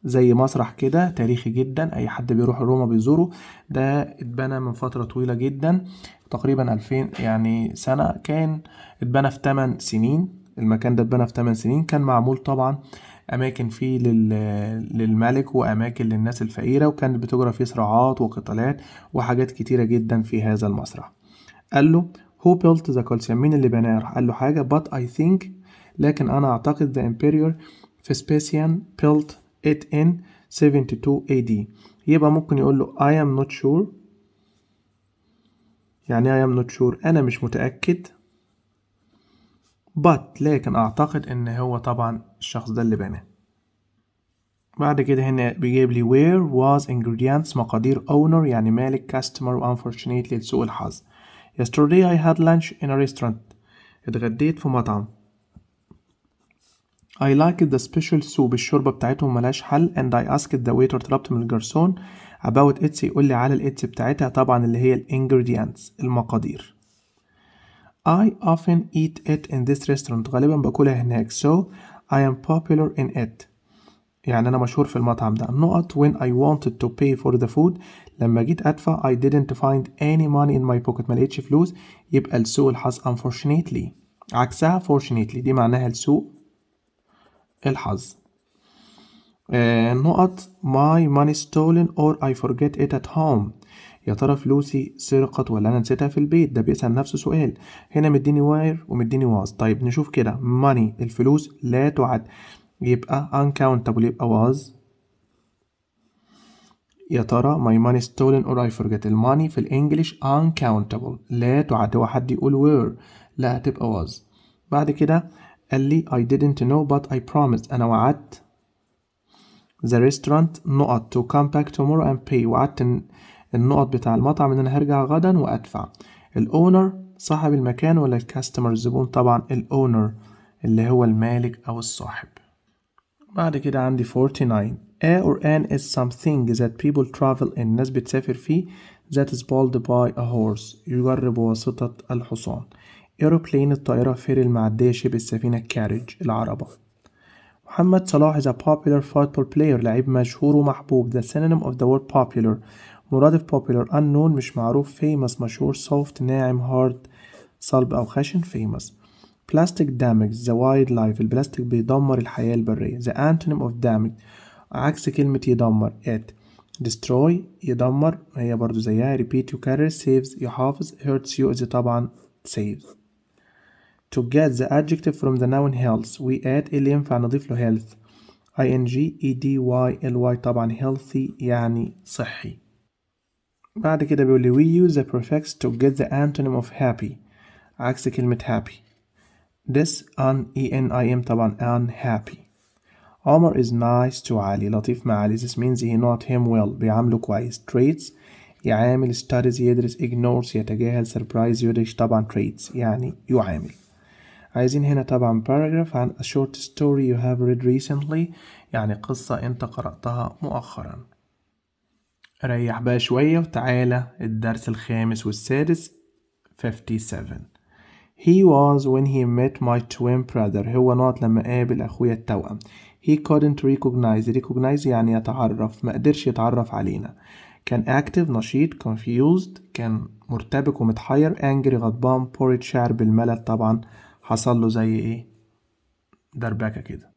زي مسرح كده تاريخي جدا، اي حد بيروح روما بيزوره. ده اتبنى من فترة طويلة جدا، تقريبا 2000 يعني سنة، كان اتبنى في 8 سنين. المكان ده اتبنى في 8 سنين، كان معمول طبعا اماكن فيه للملك واماكن للناس الفقيرة، وكانت بتجرى فيه صراعات وقتالات وحاجات كتيرة جدا في هذا المسرح. قال له who built the Colosseum، مين اللي بناه؟ قال له حاجة but I think، لكن انا اعتقد the emperor Vespasian built it in 72 AD. يبقى ممكن يقول له I am not sure، يعني I am not sure أنا مش متأكد، but لكن أعتقد إن هو طبعا الشخص ده اللي بناه. بعد كده هنا بيجيب لي where was ingredients، مقادير owner يعني مالك، customer unfortunately لسوء الحظ. Yesterday I had lunch in a restaurant، اتغديت في مطعم. I liked the special soup، الشوربة بتاعتهم ملهاش حل. and I asked the waiter، طلبت من الجرسون about its، يقول لي على الاتس بتاعتها، طبعا اللي هي ingredients المقادير. I often eat it in this restaurant، غالبا باكلها هناك. so I am popular in it، يعني أنا مشهور في المطعم ده. نقط when I wanted to pay for the food، لما جيت أدفع I didn't find any money in my pocket، ملقتش فلوس، يبقى لسوء الحظ unfortunately. عكسها fortunately، دي معناها لسوء الحظ. نقط my money stolen or I forget it at home، يا ترى فلوسي سرقت ولا أنا نسيتها في البيت؟ ده بيسأل نفسه سؤال. هنا مديني where ومديني was. طيب نشوف كده money الفلوس لا تعد، يبقى uncountable، يبقى was. يا ترى my money stolen or I forget، الماني في الانجليش uncountable لا تعد، هو حد يقول where، لا هتبقى was. بعد كده قال لي I didn't know but I promised، أنا وعدت the restaurant نقط to come back tomorrow and pay، وعدت النقط بتاع المطعم ان انا هرجع غدا وادفع. الاونر صاحب المكان ولا الكاستمر الزبون؟ طبعا الاونر اللي هو المالك او الصاحب. بعد كده عندي 49 a or an is something that people travel in، الناس بتسافر فيه that is pulled by a horse، يجر بواسطة الحصان. aeroplane الطائرة، فير المعدية شبه السفينة carriage العربة. محمد صلاح is a popular football player، لعيب مشهور ومحبوب. the synonym of the word popular مرادف popular unknown مش معروف، famous مشهور، soft ناعم، hard صلب أو خشن famous. plastic damage the wildlife البلاستيك بيدمر الحياة البرية. the antonym of damage عكس كلمة يدمر it destroy يدمر هي برضو زيها repeat يكرر saves يحافظ hurts يؤذي طبعا saves. to get the adjective from the noun health we add اللي ينفع نضيف له health ing edy ly طبعا healthy يعني صحي. بعد كده بيقول لي we use the prefix to get the antonym of happy عكس كلمة happy this enim طبعا unhappy. عمر is nice to علي لطيف مع علي this means he not him well بيعامله كويس. traits يعامل studies يدرس ignores يتجاهل surprise يدهش طبعا traits يعني يعامل. عايزين هنا طبعا paragraph عن a short story you have read recently يعني قصة انت قرأتها مؤخرا. ريح بقى شوية وتعالى الدرس الخامس والسادس 57. He was when he met my twin brother هو نقط لما قابل أخويا التوأم. He couldn't recognize يعني يتعرف ما قدرش يتعرف علينا. كان active نشيط confused كان مرتبك ومتحير angry غضبان bored شعر بالملل طبعا حصل له زي ايه دربكة كده.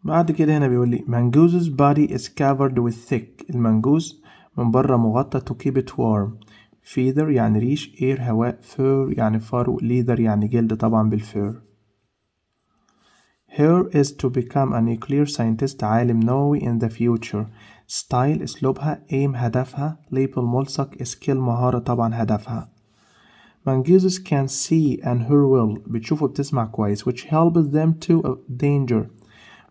بعد كده هنا بيقول لي mangose's body is covered with thick المنجوس من بره مغطى to keep it warm. feather يعني ريش air هواء fur يعني فرو leather يعني جلد طبعا بالفور. her is to become a nuclear scientist عالم نووي in the future. style اسلوبها aim هدفها label ملصق skill مهارة طبعا هدفها. mongooses can see and hear well بتشوف وبتسمع كويس which helps them to danger.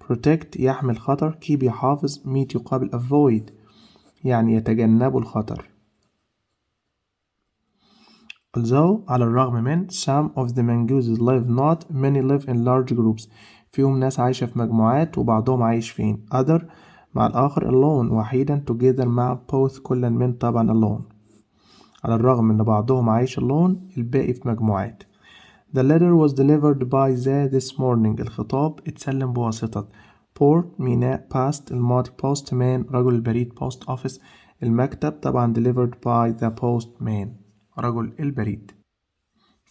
protect يحمل خطر keep يحافظ meet يقابل avoid يعني يتجنب الخطر. although على الرغم من some of the mongooses live not many live in large groups فيهم ناس عايشة في مجموعات وبعضهم عايش فين other مع الآخر alone وحيدا together مع both كلا من طبعا alone. على الرغم ان بعضهم عايش alone الباقي في مجموعات. the letter was delivered by this morning الخطاب اتسلم بواسطة port ميناء past الماضي postman رجل البريد post office المكتب طبعا delivered by the postman رجل البريد.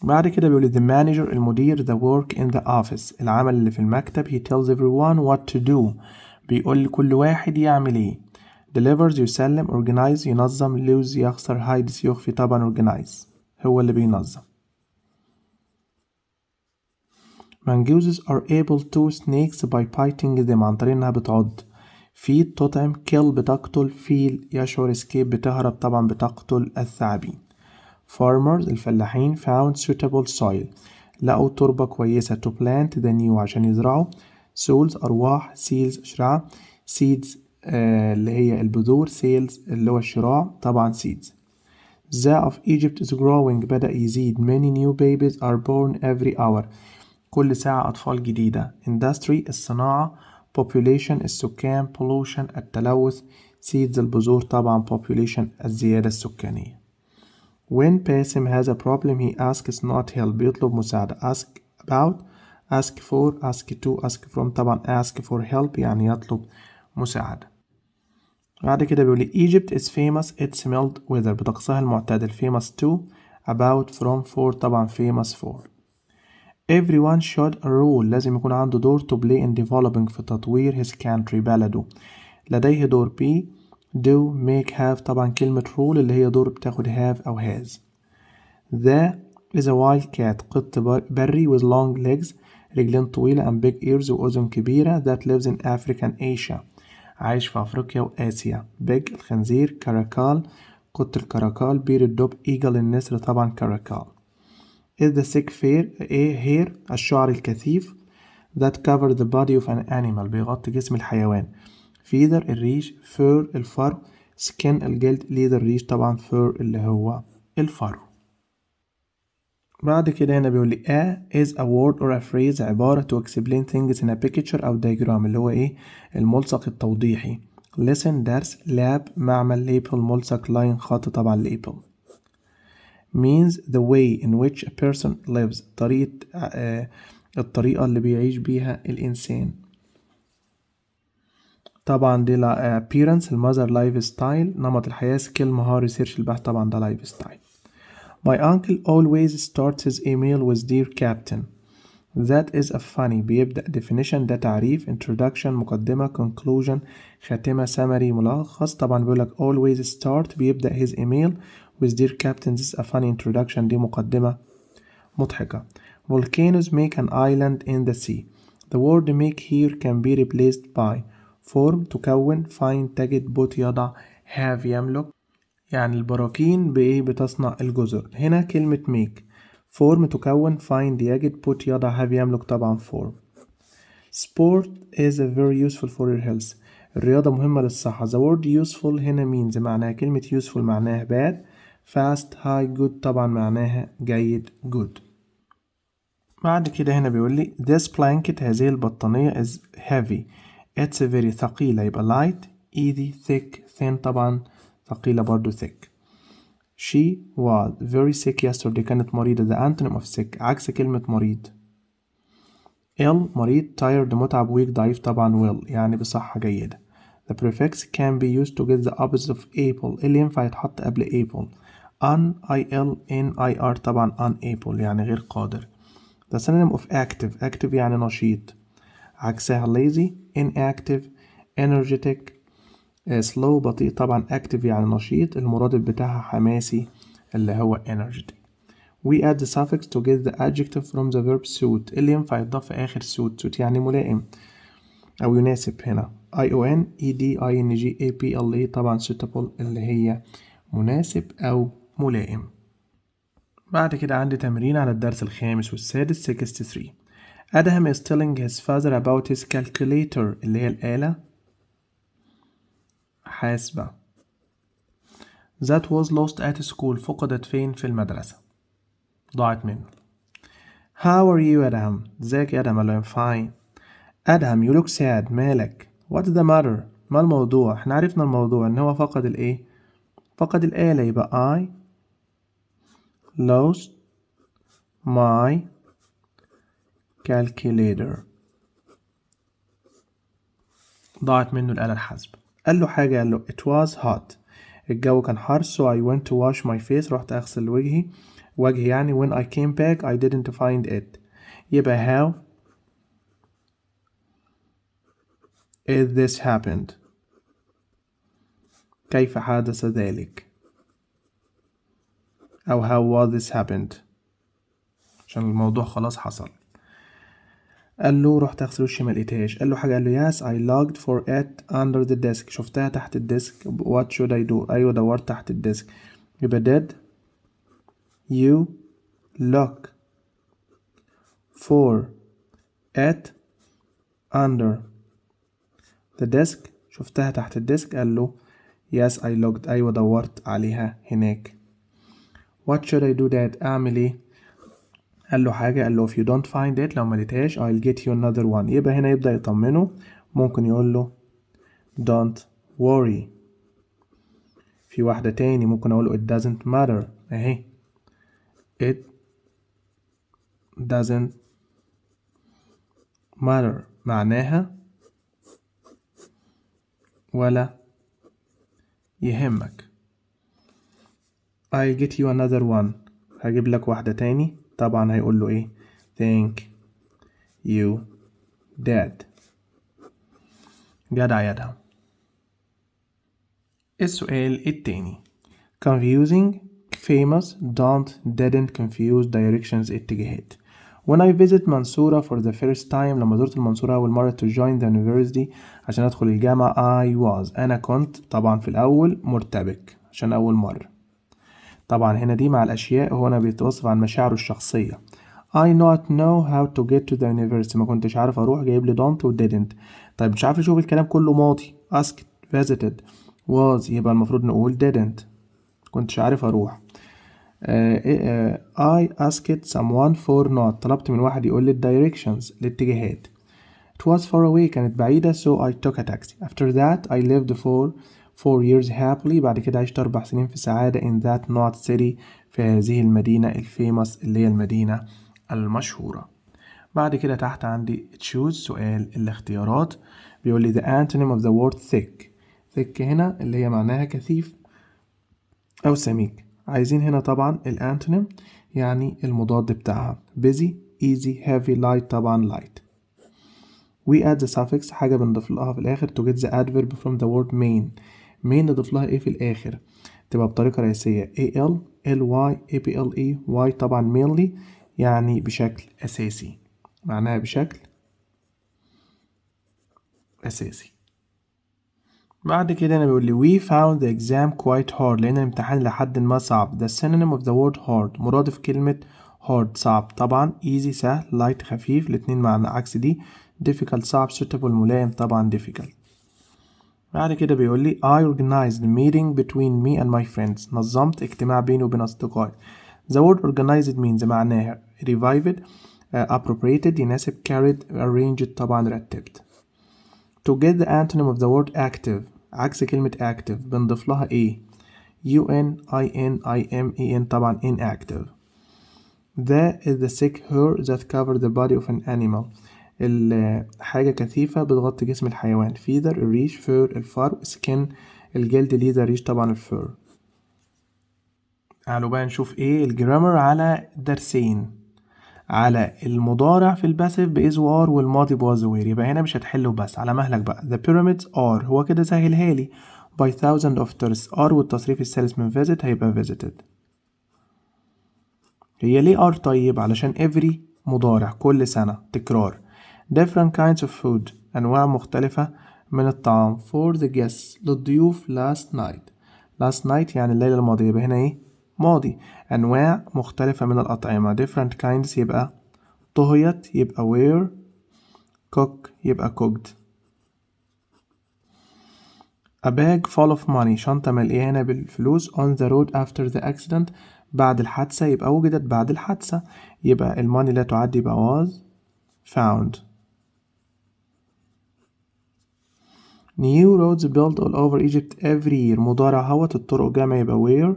بعد كده بيقول the manager المدير the work in the office العمل اللي في المكتب he tells everyone what to do بيقول لكل واحد يعمل ايه. delivers يسلم organize ينظم lose يخسر hides يخفي طبعا organize هو اللي بينظم. mongooses are able to snakes by biting them عن طريق انها بتعض. feed تطعم kill بتقتل feel يشعر escape بتهرب طبعا بتقتل الثعابين. farmers الفلاحين found suitable soil لقوا تربة كويسة to plant the new عشان يزرعوا. souls أرواح seals شراع seeds اللي هي البذور sales اللي هو الشراع طبعا seeds. the of Egypt is growing بدأ يزيد many new babies are born every hour كل ساعة أطفال جديدة. industry الصناعة population السكان pollution التلوث seeds البذور طبعا population الزيادة السكانية. when باسم has a problem he asks not help بيطلب مساعدة ask about ask for ask to ask from طبعا ask for help يعني يطلب مساعدة. بعد كده بيقول لي Egypt is famous its mild weather بطقسها المعتدل famous to about from for طبعا famous for. everyone should a role لازم يكون عنده دور to play in developing في تطوير his country بلده. لديه دور be do make have طبعا كلمة role اللي هي دور بتاخد have أو has. the is a wild cat قط بري with long legs رجلين طويلة and big ears وأذن كبيرة that lives in Africa and Asia عايش في أفريقيا وآسيا. big الخنزير كراكال قط الكراكال بير الدب eagle النسر طبعا كراكال. is the thick hair الشعر الكثيف that cover the body of an animal بيغطي جسم الحيوان. feather الريش، fur الفرو، skin الجلد، leather الريش طبعا، fur اللي هو الفرو. بعد كده هنا بيقول لي is a word or a phrase عبارة to explain things in a picture أو diagram اللي هو إيه الملصق التوضيحي. lesson درس، lab معمل، label ملصق، line خط طبعا label. means the way in which a person lives الطريقة اللي بيعيش بيها الإنسان. طبعا دي appearance المظهر، lifestyle نمط الحياة، skill مهارة، research البحث طبعا ده lifestyle. My uncle always starts his email with dear captain. That is a funny بيبدأ definition ده تعريف، introduction مقدمة، conclusion خاتمة، summary ملخص. طبعا بيقولك always start بيبدأ his email with dear captain. This is a funny introduction دي مقدمة مضحكة. Volcanoes make an island in the sea. The word make here can be replaced by form تكون، find تجد، put يضع، have يملك. يعني البراكين بإيه بتصنع الجزر. هنا كلمة make form تكون، find يجد، put يضع، have يملك طبعا form. Sport is very useful for your health. الرياضة مهمة للصحة. The word useful هنا means معناها كلمة useful معناها bad، fast high good طبعا معناها جيد good. بعد كده هنا بيقول لي this blanket هذه البطانية is heavy. It's very ثقيلة يبقى light، easy thick thin طبعا ثقيلة برضو thick. She was very sick yesterday كانت مريضة. the antonym of sick عكس كلمة مريض. ill مريض، tired متعب، weak ضعيف طبعا well يعني بصحة جيدة. The prefix can be used to get the opposite of able اللي ينفع يتحط قبل able. unable طبعا unable يعني غير قادر. The synonym of active يعني نشيط، عكسها lazy inactive energetic slow بطيء طبعا active يعني نشيط، المرادف بتاعها حماسي اللي هو energetic. We add the suffix to get the adjective from the verb suit اللي ينفع يضاف في آخر suit يعني ملائم أو يناسب. هنا ion ed ing able طبعا suitable اللي هي مناسب أو ملائم. بعد كده عندي تمرين على الدرس الخامس والسادس 63. Adam is telling his father about his calculator اللي هي الآلة حاسبة that was lost at school فقدت فين في المدرسة، ضاعت منه. How are you Adam؟ ازيك يا آدم؟ قال له I'm fine. Adam you look sad مالك؟ What's the matter؟ ما الموضوع؟ احنا عرفنا الموضوع ان هو فقد الايه؟ فقد الآلة يبقى I lost my calculator ضاعت منه الآلة الحاسبة. قال له حاجة، قال له it was hot الجو كان حار so I went to wash my face رحت أغسل وجهي يعني when I came back I didn't find it. يبقى how is this happened كيف حدث ذلك، أو how was this happened عشان الموضوع خلاص حصل. قال له رحت أغسل وشي ملقتهاش. قال له حاجة، قال له yes I looked for it under the desk شفتها تحت الديسك. what should I do؟ أيوة دورت تحت الديسك. يبقى did you look for it under the desk شفتها تحت الديسك. قال له yes I looked أيوة دورت عليها هناك. what should I do that أعمل إيه؟ قال له حاجة، قال له if you don't find it لو ما لقيتهاش I'll get you another one. يبقى هنا يبدأ يطمنه، ممكن يقول له don't worry. في واحدة تاني ممكن أقول له it doesn't matter أهي it doesn't matter معناها ولا يهمك. I'll get you another one هجيب لك واحدة تاني. طبعا هيقول له ايه thank you dad. جدع يدها. السؤال التاني confusing famous don't didn't confuse directions اتجاهات. When I visit منصورة for the first time لما زرت المنصورة أول مرة to join the university عشان أدخل الجامعة I was أنا كنت طبعا في الأول مرتبك عشان أول مرة. طبعا هنا دي مع الأشياء هنا بيتوصف عن مشاعره الشخصية. I not know how to get to the university ما كنتش عارف أروح جايب لي don't و didn't. طيب مش عارف أشوف الكلام كله ماضي asked visited was يبقى المفروض نقول didn't، كنتش عارف أروح. I asked someone for not، طلبت من واحد يقول لي directions الاتجاهات. It was far away، كانت بعيدة so I took a taxi. After that I lived for 4 years happily، بعد كده عشت 4 سنين في سعادة in that not city، في هذه المدينة الفيموس اللي هي المدينة المشهورة. بعد كده تحت عندي choose سؤال الاختيارات، بيقول لي the antonym of the word thick. thick هنا اللي هي معناها كثيف أو سميك. عايزين هنا طبعا الانتونيم يعني المضاد بتاعها busy easy heavy light، طبعا light. we add the suffix حاجة بنضيف لها في الآخر to get the adverb from the word main. main نضيف لها ايه في الآخر؟ تبقى بطريقة رئيسية al ly able y، طبعا mainly يعني بشكل أساسي، معناها بشكل أساسي. بعد كده أنا بيقول لي we found the exam quite hard، لأن الامتحان لحد ما صعب. the synonym of the word hard مرادف كلمة hard صعب، طبعا easy سهل light خفيف، الاتنين معنى عكس دي. difficult صعب suitable ملائم، طبعا difficult. بعد كده بيقول لي I organized a meeting between me and my friends، نظمت اجتماع بيني وبين أصدقائي. the word organized means معناها revived appropriated يناسب carried arranged، طبعا رتبت. to get the antonym of the word active عكس كلمة active بنضيف لها ايه؟ un طبعا inactive. The is the thick hair that cover the body of an animal، الحاجة كثيفة بتغطي جسم الحيوان. feather الريش، fur الفرو، skin الجلد، leather الريش، طبعا الفur. تعالوا بقى نشوف ايه الجرامر على درسين، على المضارع في الباسيف بإز وار والماضي بواز وير. يبقى هنا مش هتحله بس، على مهلك بقى. the pyramids are هو كده سهلها لي by thousands of tourists. are والتصريف الثالث من visit هيبقى visited. هي ليه are طيب؟ علشان every مضارع كل سنة تكرار. different kinds of food أنواع مختلفة من الطعام for the guests للضيوف last night. last night يعني الليلة الماضية، يبقى هنا ايه؟ ماضي. أنواع مختلفة من الأطعمة different kinds يبقى طهيت، يبقى were. cook يبقى cooked. a bag full of money شنطة مليانة بالفلوس on the road after the accident بعد الحادثة، يبقى وجدت بعد الحادثة، يبقى الماني لا تعد، يبقى was found. new roads built all over Egypt every year مضارع هوت الطرق جمع، يبقى were.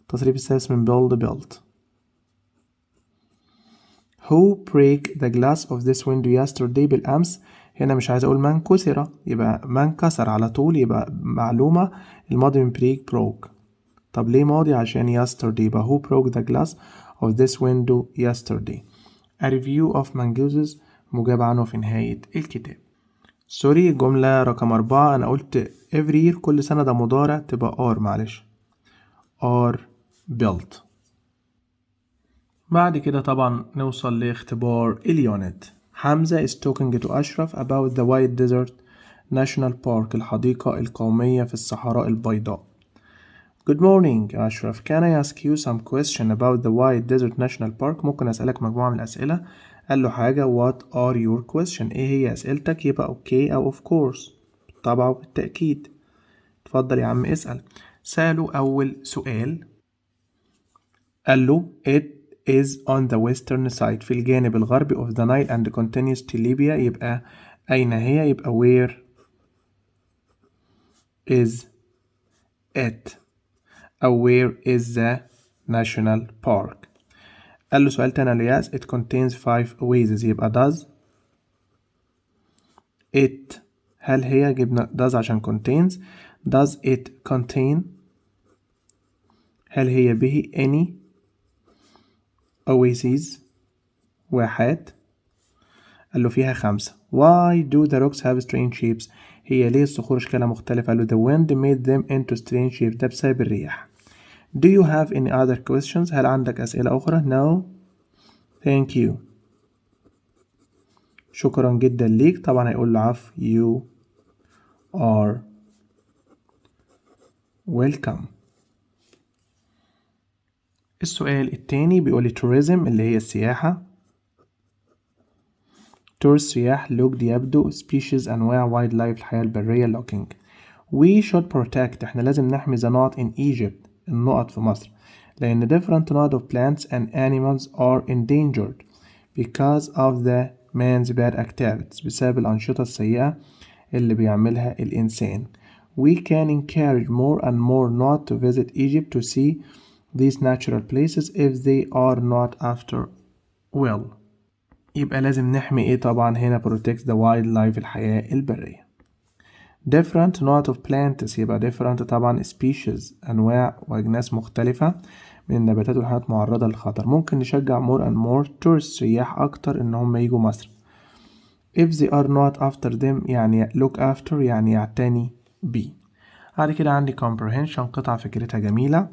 تصريف الثالث من built. who break the glass of this window yesterday بالأمس، هنا مش عايز أقول من كسر، يبقى من كسر على طول، يبقى معلومة الماضي من break broke. طب ليه ماضي؟ عشان yesterday، يبقى who broke the glass of this window yesterday. a review of Manguses مجاب عنه في نهاية الكتاب. سوري، جملة رقم 4 أنا قلت every year كل سنة، ده مضارع تبقى are، معلش are built. بعد كده طبعا نوصل لاختبار اليونت. حمزة is talking to أشرف about the white desert national park الحديقة القومية في الصحراء البيضاء. Good morning أشرف، can I ask you some question about the white desert national park؟ ممكن أسألك مجموعة من الأسئلة. قال له حاجة what are your question، إيه هي أسئلتك؟ يبقى okay أو of course، طبعا بالتأكيد. اتفضل يا عم اسأل. سأله أول سؤال، قال له it is on the western side في الجانب الغربي of the Nile and continues to Libya، يبقى أين هي؟ يبقى where is it أو where is the national park. قال له سؤال تاني، قال له yes it contains 5 oases، يبقى does it، هل هي؟ جبنا does عشان contains. does it contain، هل هي به any oases واحات؟ قال له فيها 5. why do the rocks have strange shapes، هي ليه الصخور اشكالها مختلفة؟ قال له the wind made them into strange shapes، ده بسبب الرياح. do you have any other questions، هل عندك أسئلة أخرى؟ no thank you، شكرا جدا ليك، طبعا هيقول له عفو you are welcome. السؤال التاني بيقول لي tourism اللي هي السياحة tourist سياح، looked يبدو، species أنواع، wildlife الحياة البرية، looking. We should protect احنا لازم نحمي the knot in Egypt النقط في مصر لأن different knot of plants and animals are endangered because of the man's bad activities بسبب الأنشطة السيئة اللي بيعملها الإنسان. We can encourage more and more not to visit Egypt to see these natural places if they are not after well. يبقى لازم نحمي ايه طبعا هنا protect the wildlife الحياة البرية. different not of plants يبقى different طبعا species أنواع وأجناس مختلفة من النباتات والحيوانات معرضة للخطر. ممكن نشجع more and more tourists سياح أكتر إن هم يجوا مصر. if they are not after them يعني look after يعني يعتني بيه. بعد كده عندي comprehension قطعة فكرتها جميلة.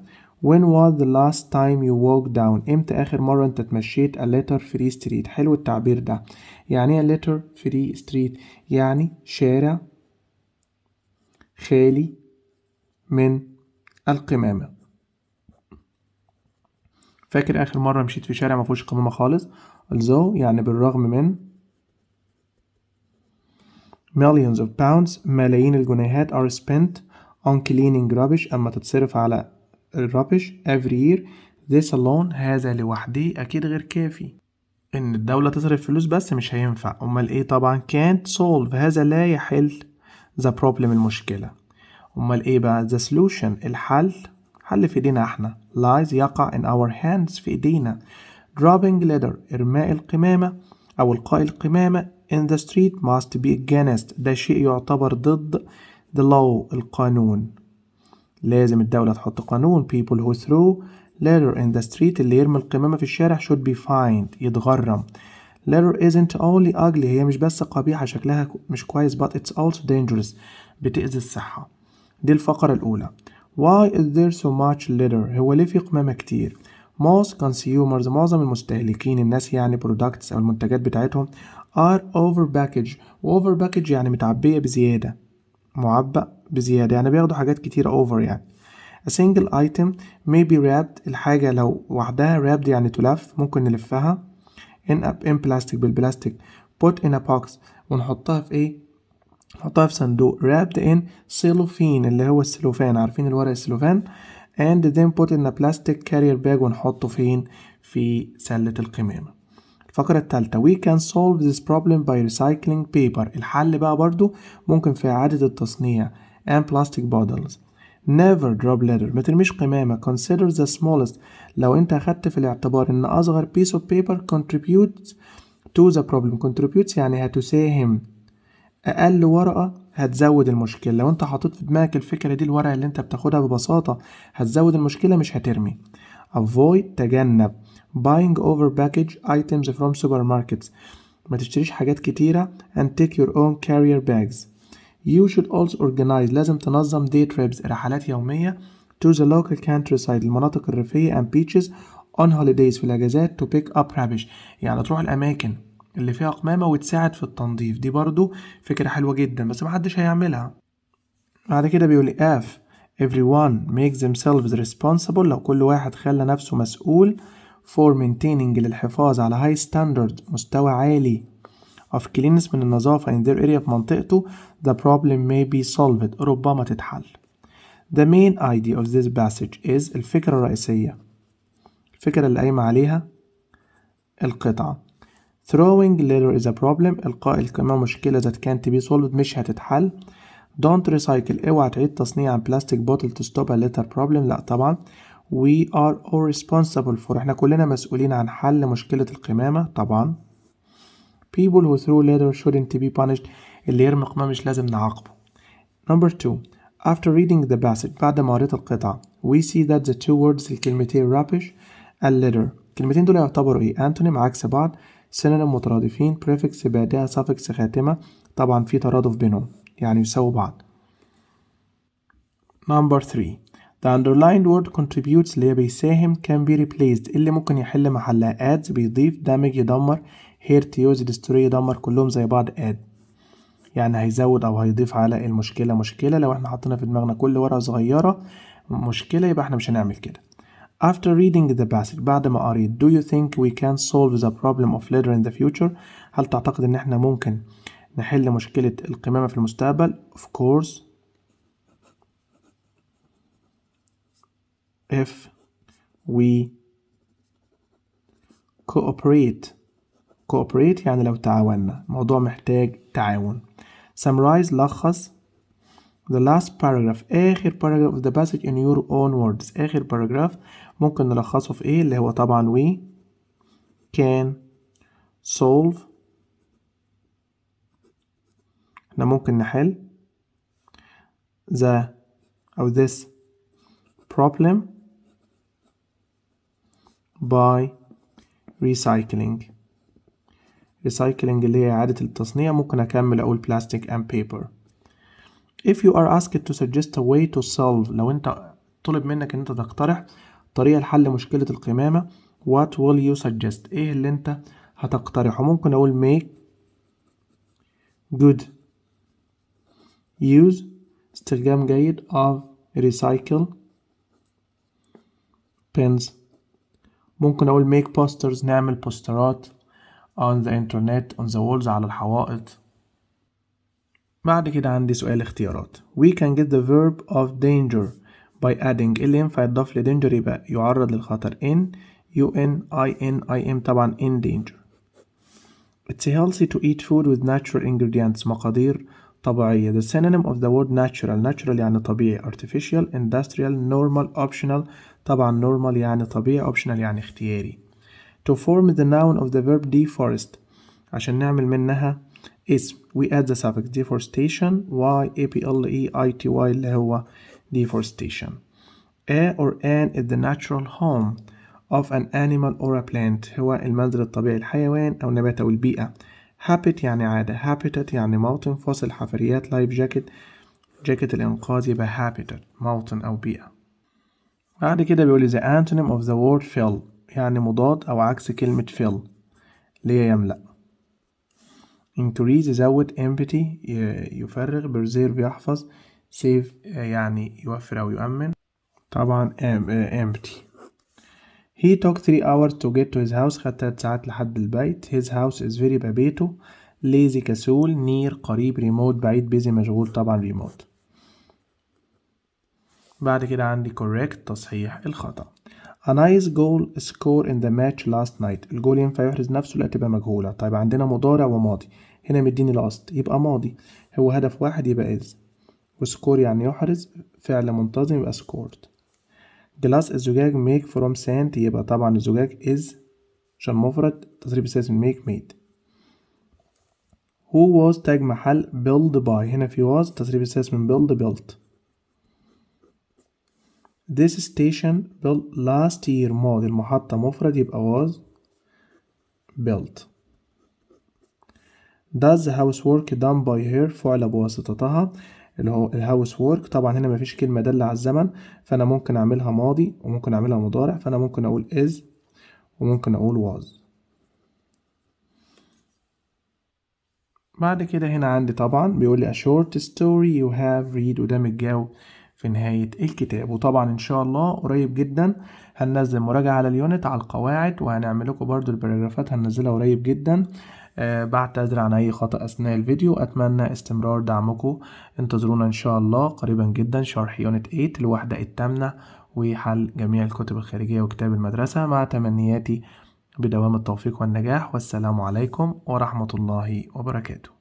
when was the last time you walked down امتى آخر مرة انت تمشيت a letter free street. حلو التعبير ده. يعني ايه letter free street؟ يعني شارع خالي من القمامة. فاكر آخر مرة مشيت في شارع مفيهوش قمامة خالص؟ although يعني بالرغم من millions of pounds ملايين الجنيهات are spent on cleaning rubbish أما تتصرف على الرابش every year. this alone هذا لوحده أكيد غير كافي. إن الدولة تصرف فلوس بس مش هينفع. أمال إيه طبعا can't solve هذا لا يحل the problem المشكلة. أمال إيه بقى the solution الحل في إيدينا إحنا lies يقع in our hands في إيدينا. dropping litter إرماء القمامة أو إلقاء القمامة in the street must be against ده شيء يعتبر ضد the law القانون. لازم الدولة تحط قانون. people who throw litter in the street اللي يرمي القمامة في الشارع should be fined يتغرم. litter isn't only ugly هي مش بس قبيحة شكلها مش كويس but it's also dangerous بتأذي الصحة. دي الفقرة الأولى. why is there so much litter هو ليه في قمامة كتير؟ most consumers معظم المستهلكين الناس يعني products أو المنتجات بتاعتهم are over packaged over packaged يعني متعبية بزيادة معبأ بزيادة يعني بياخدوا حاجات كتيرة over يعني. a single item may be wrapped الحاجة لو وحدها wrapped يعني تلف ممكن نلفها in plastic بالبلاستيك put in a box ونحطها في ايه؟ نحطها في صندوق wrapped in cellophane اللي هو السلوفان عارفين الورق السلوفان and then put in a plastic carrier bag ونحطه فين؟ في سلة القمامة. الفقرة الثالثة we can solve this problem by recycling paper الحل بقى برضو ممكن في إعادة التصنيع and plastic bottles. never drop litter ما ترميش قمامة. consider the smallest لو انت أخدت في الاعتبار ان أصغر piece of paper contributes to the problem. contributes يعني هتساهم. أقل ورقة هتزود المشكلة. لو انت حطيت في دماغك الفكرة دي الورقة اللي انت بتاخدها ببساطة هتزود المشكلة مش هترمي. avoid تجنب buying over package items from supermarkets ما تشتريش حاجات كتيرة and take your own carrier bags. you should also organize لازم تنظم day trips رحلات يومية to the local countryside المناطق الريفية and beaches on holidays في الأجازات to pick up rubbish يعني تروح الأماكن اللي فيها قمامة وتساعد في التنظيف. دي برضو فكرة حلوة جدا بس محدش هيعملها. بعد كده بيقول if everyone makes themselves responsible لو كل واحد خلى نفسه مسؤول for maintaining للحفاظ على high standard مستوى عالي of cleanliness من النظافة in their area في منطقته the problem may be solved ربما تتحل. the main idea of this passage is الفكرة الرئيسية الفكرة اللي قايمة عليها القطعة throwing litter is a problem إلقاء القمامة مشكلة that can't be solved مش هتتحل. don't recycle اوعى تعيد تصنيع plastic bottle to stop a litter problem لا طبعا. we are all responsible for احنا كلنا مسؤولين عن حل مشكلة القمامة طبعا. people who throw litter shouldn't be punished اللي يرمي قمامة مش لازم نعاقبه. number 2 after reading the passage بعد ما قريت القطعة we see that the two words الكلمتين rubbish and litter الكلمتين دول يعتبروا ايه؟ antonym عكس بعض synonym مترادفين prefix بادئة suffix خاتمة طبعا في ترادف بينهم يعني يساووا بعض. number 3 the underlined word contributes اللي هي بيساهم can be replaced اللي ممكن يحل محلها adds بيضيف damage يدمر hurt يؤذي destroy يدمر كلهم زي بعض add يعني هيزود او هيضيف على المشكلة مشكلة. لو احنا حطينا في دماغنا كل ورقة صغيرة مشكلة يبقى احنا مش هنعمل كده. after reading the passage بعد ما قريت do you think we can solve the problem of litter in the future هل تعتقد ان احنا ممكن نحل مشكلة القمامة في المستقبل؟ of course if we cooperate يعني لو تعاوننا، موضوع محتاج تعاون. summarize لخص the last paragraph آخر paragraph of the passage in your own words. آخر paragraph ممكن نلخصه في ايه؟ اللي هو طبعا we can solve، احنا ممكن نحل this problem by recycling اللي هي إعادة التصنيع. ممكن أكمل أقول plastic and paper. if you are asked to suggest a way to solve، لو أنت طلب منك أن أنت تقترح طريقة لحل مشكلة القمامة، what will you suggest؟ إيه اللي أنت هتقترحه؟ ممكن أقول make good use، استخدام جيد of recycle pens. ممكن أقول make posters، نعمل بوسترات on the internet on the walls، على الحوائط. بعد كده عندي سؤال اختيارات. we can get the verb of danger by adding، اللي ينفع يضاف لdanger يبقى يعرض للخطر in in طبعا in danger. it's healthy to eat food with natural ingredients، مقادير طبيعية. the synonym of the word natural يعني طبيعي، artificial industrial normal optional، طبعا normal يعني طبيعي، optional يعني اختياري. to form the noun of the verb deforest، عشان نعمل منها اسم we add the suffix deforestation y-a-p-l-e-i-t-y اللي هو deforestation. a or an is the natural home of an animal or a plant، هو المنزل الطبيعي الحيوان أو نبات أو البيئة. habit يعني عادة، habitat يعني موطن، فصل، حفريات، life jacket جاكيت الإنقاذ، يبقى habitat موطن أو بيئة. بعد كده بيقول the antonym of the word fill يعني مضاد أو عكس كلمة fill اللي هي يملأ. increase يزود، empty يفرغ، preserve يحفظ، save يعني يوفر أو يؤمن، طبعا empty. he took 3 hours to get to his house، خد 3 ساعات لحد البيت. his house is very يبقى بيته. lazy كسول، near قريب، remote بعيد، busy مشغول، طبعا remote. بعد كده عندي correct تصحيح الخطأ. a nice goal score in the match last night، الجول ينفع يحرز نفسه لا تبقى مجهولة. طيب عندنا مضارع وماضي، هنا مديني القصد يبقى ماضي، هو هدف واحد يبقى is، وسكور يعني يحرز، فعل منتظم يبقى scored. glass الزجاج make from sand يبقى طبعا الزجاج is عشان مفرد، تصريف الثالث من make made. who was تاج محل build by، هنا في was، تصريف الثالث من built. this station built last year ماضي، المحطة مفرد يبقى was built. does the housework done by her فعل بواسطتها اللي هو الهاوس وورك. طبعا هنا مفيش كلمة دالة على الزمن، فأنا ممكن أعملها ماضي وممكن أعملها مضارع، فأنا ممكن أقول is وممكن أقول was. بعد كده هنا عندي طبعا بيقول لي a short story you have read، وده متجاوب في نهاية الكتاب. وطبعا إن شاء الله قريب جدا هننزل مراجعة على اليونت على القواعد، وهنعمل لكم برضو البراجرافات هننزلها قريب جدا. بعتذر عن أي خطأ أثناء الفيديو، أتمنى استمرار دعمكم. انتظرونا إن شاء الله قريبا جدا شرح يونت 8 الوحدة الثامنة وحل جميع الكتب الخارجية وكتاب المدرسة، مع تمنياتي بدوام التوفيق والنجاح، والسلام عليكم ورحمة الله وبركاته.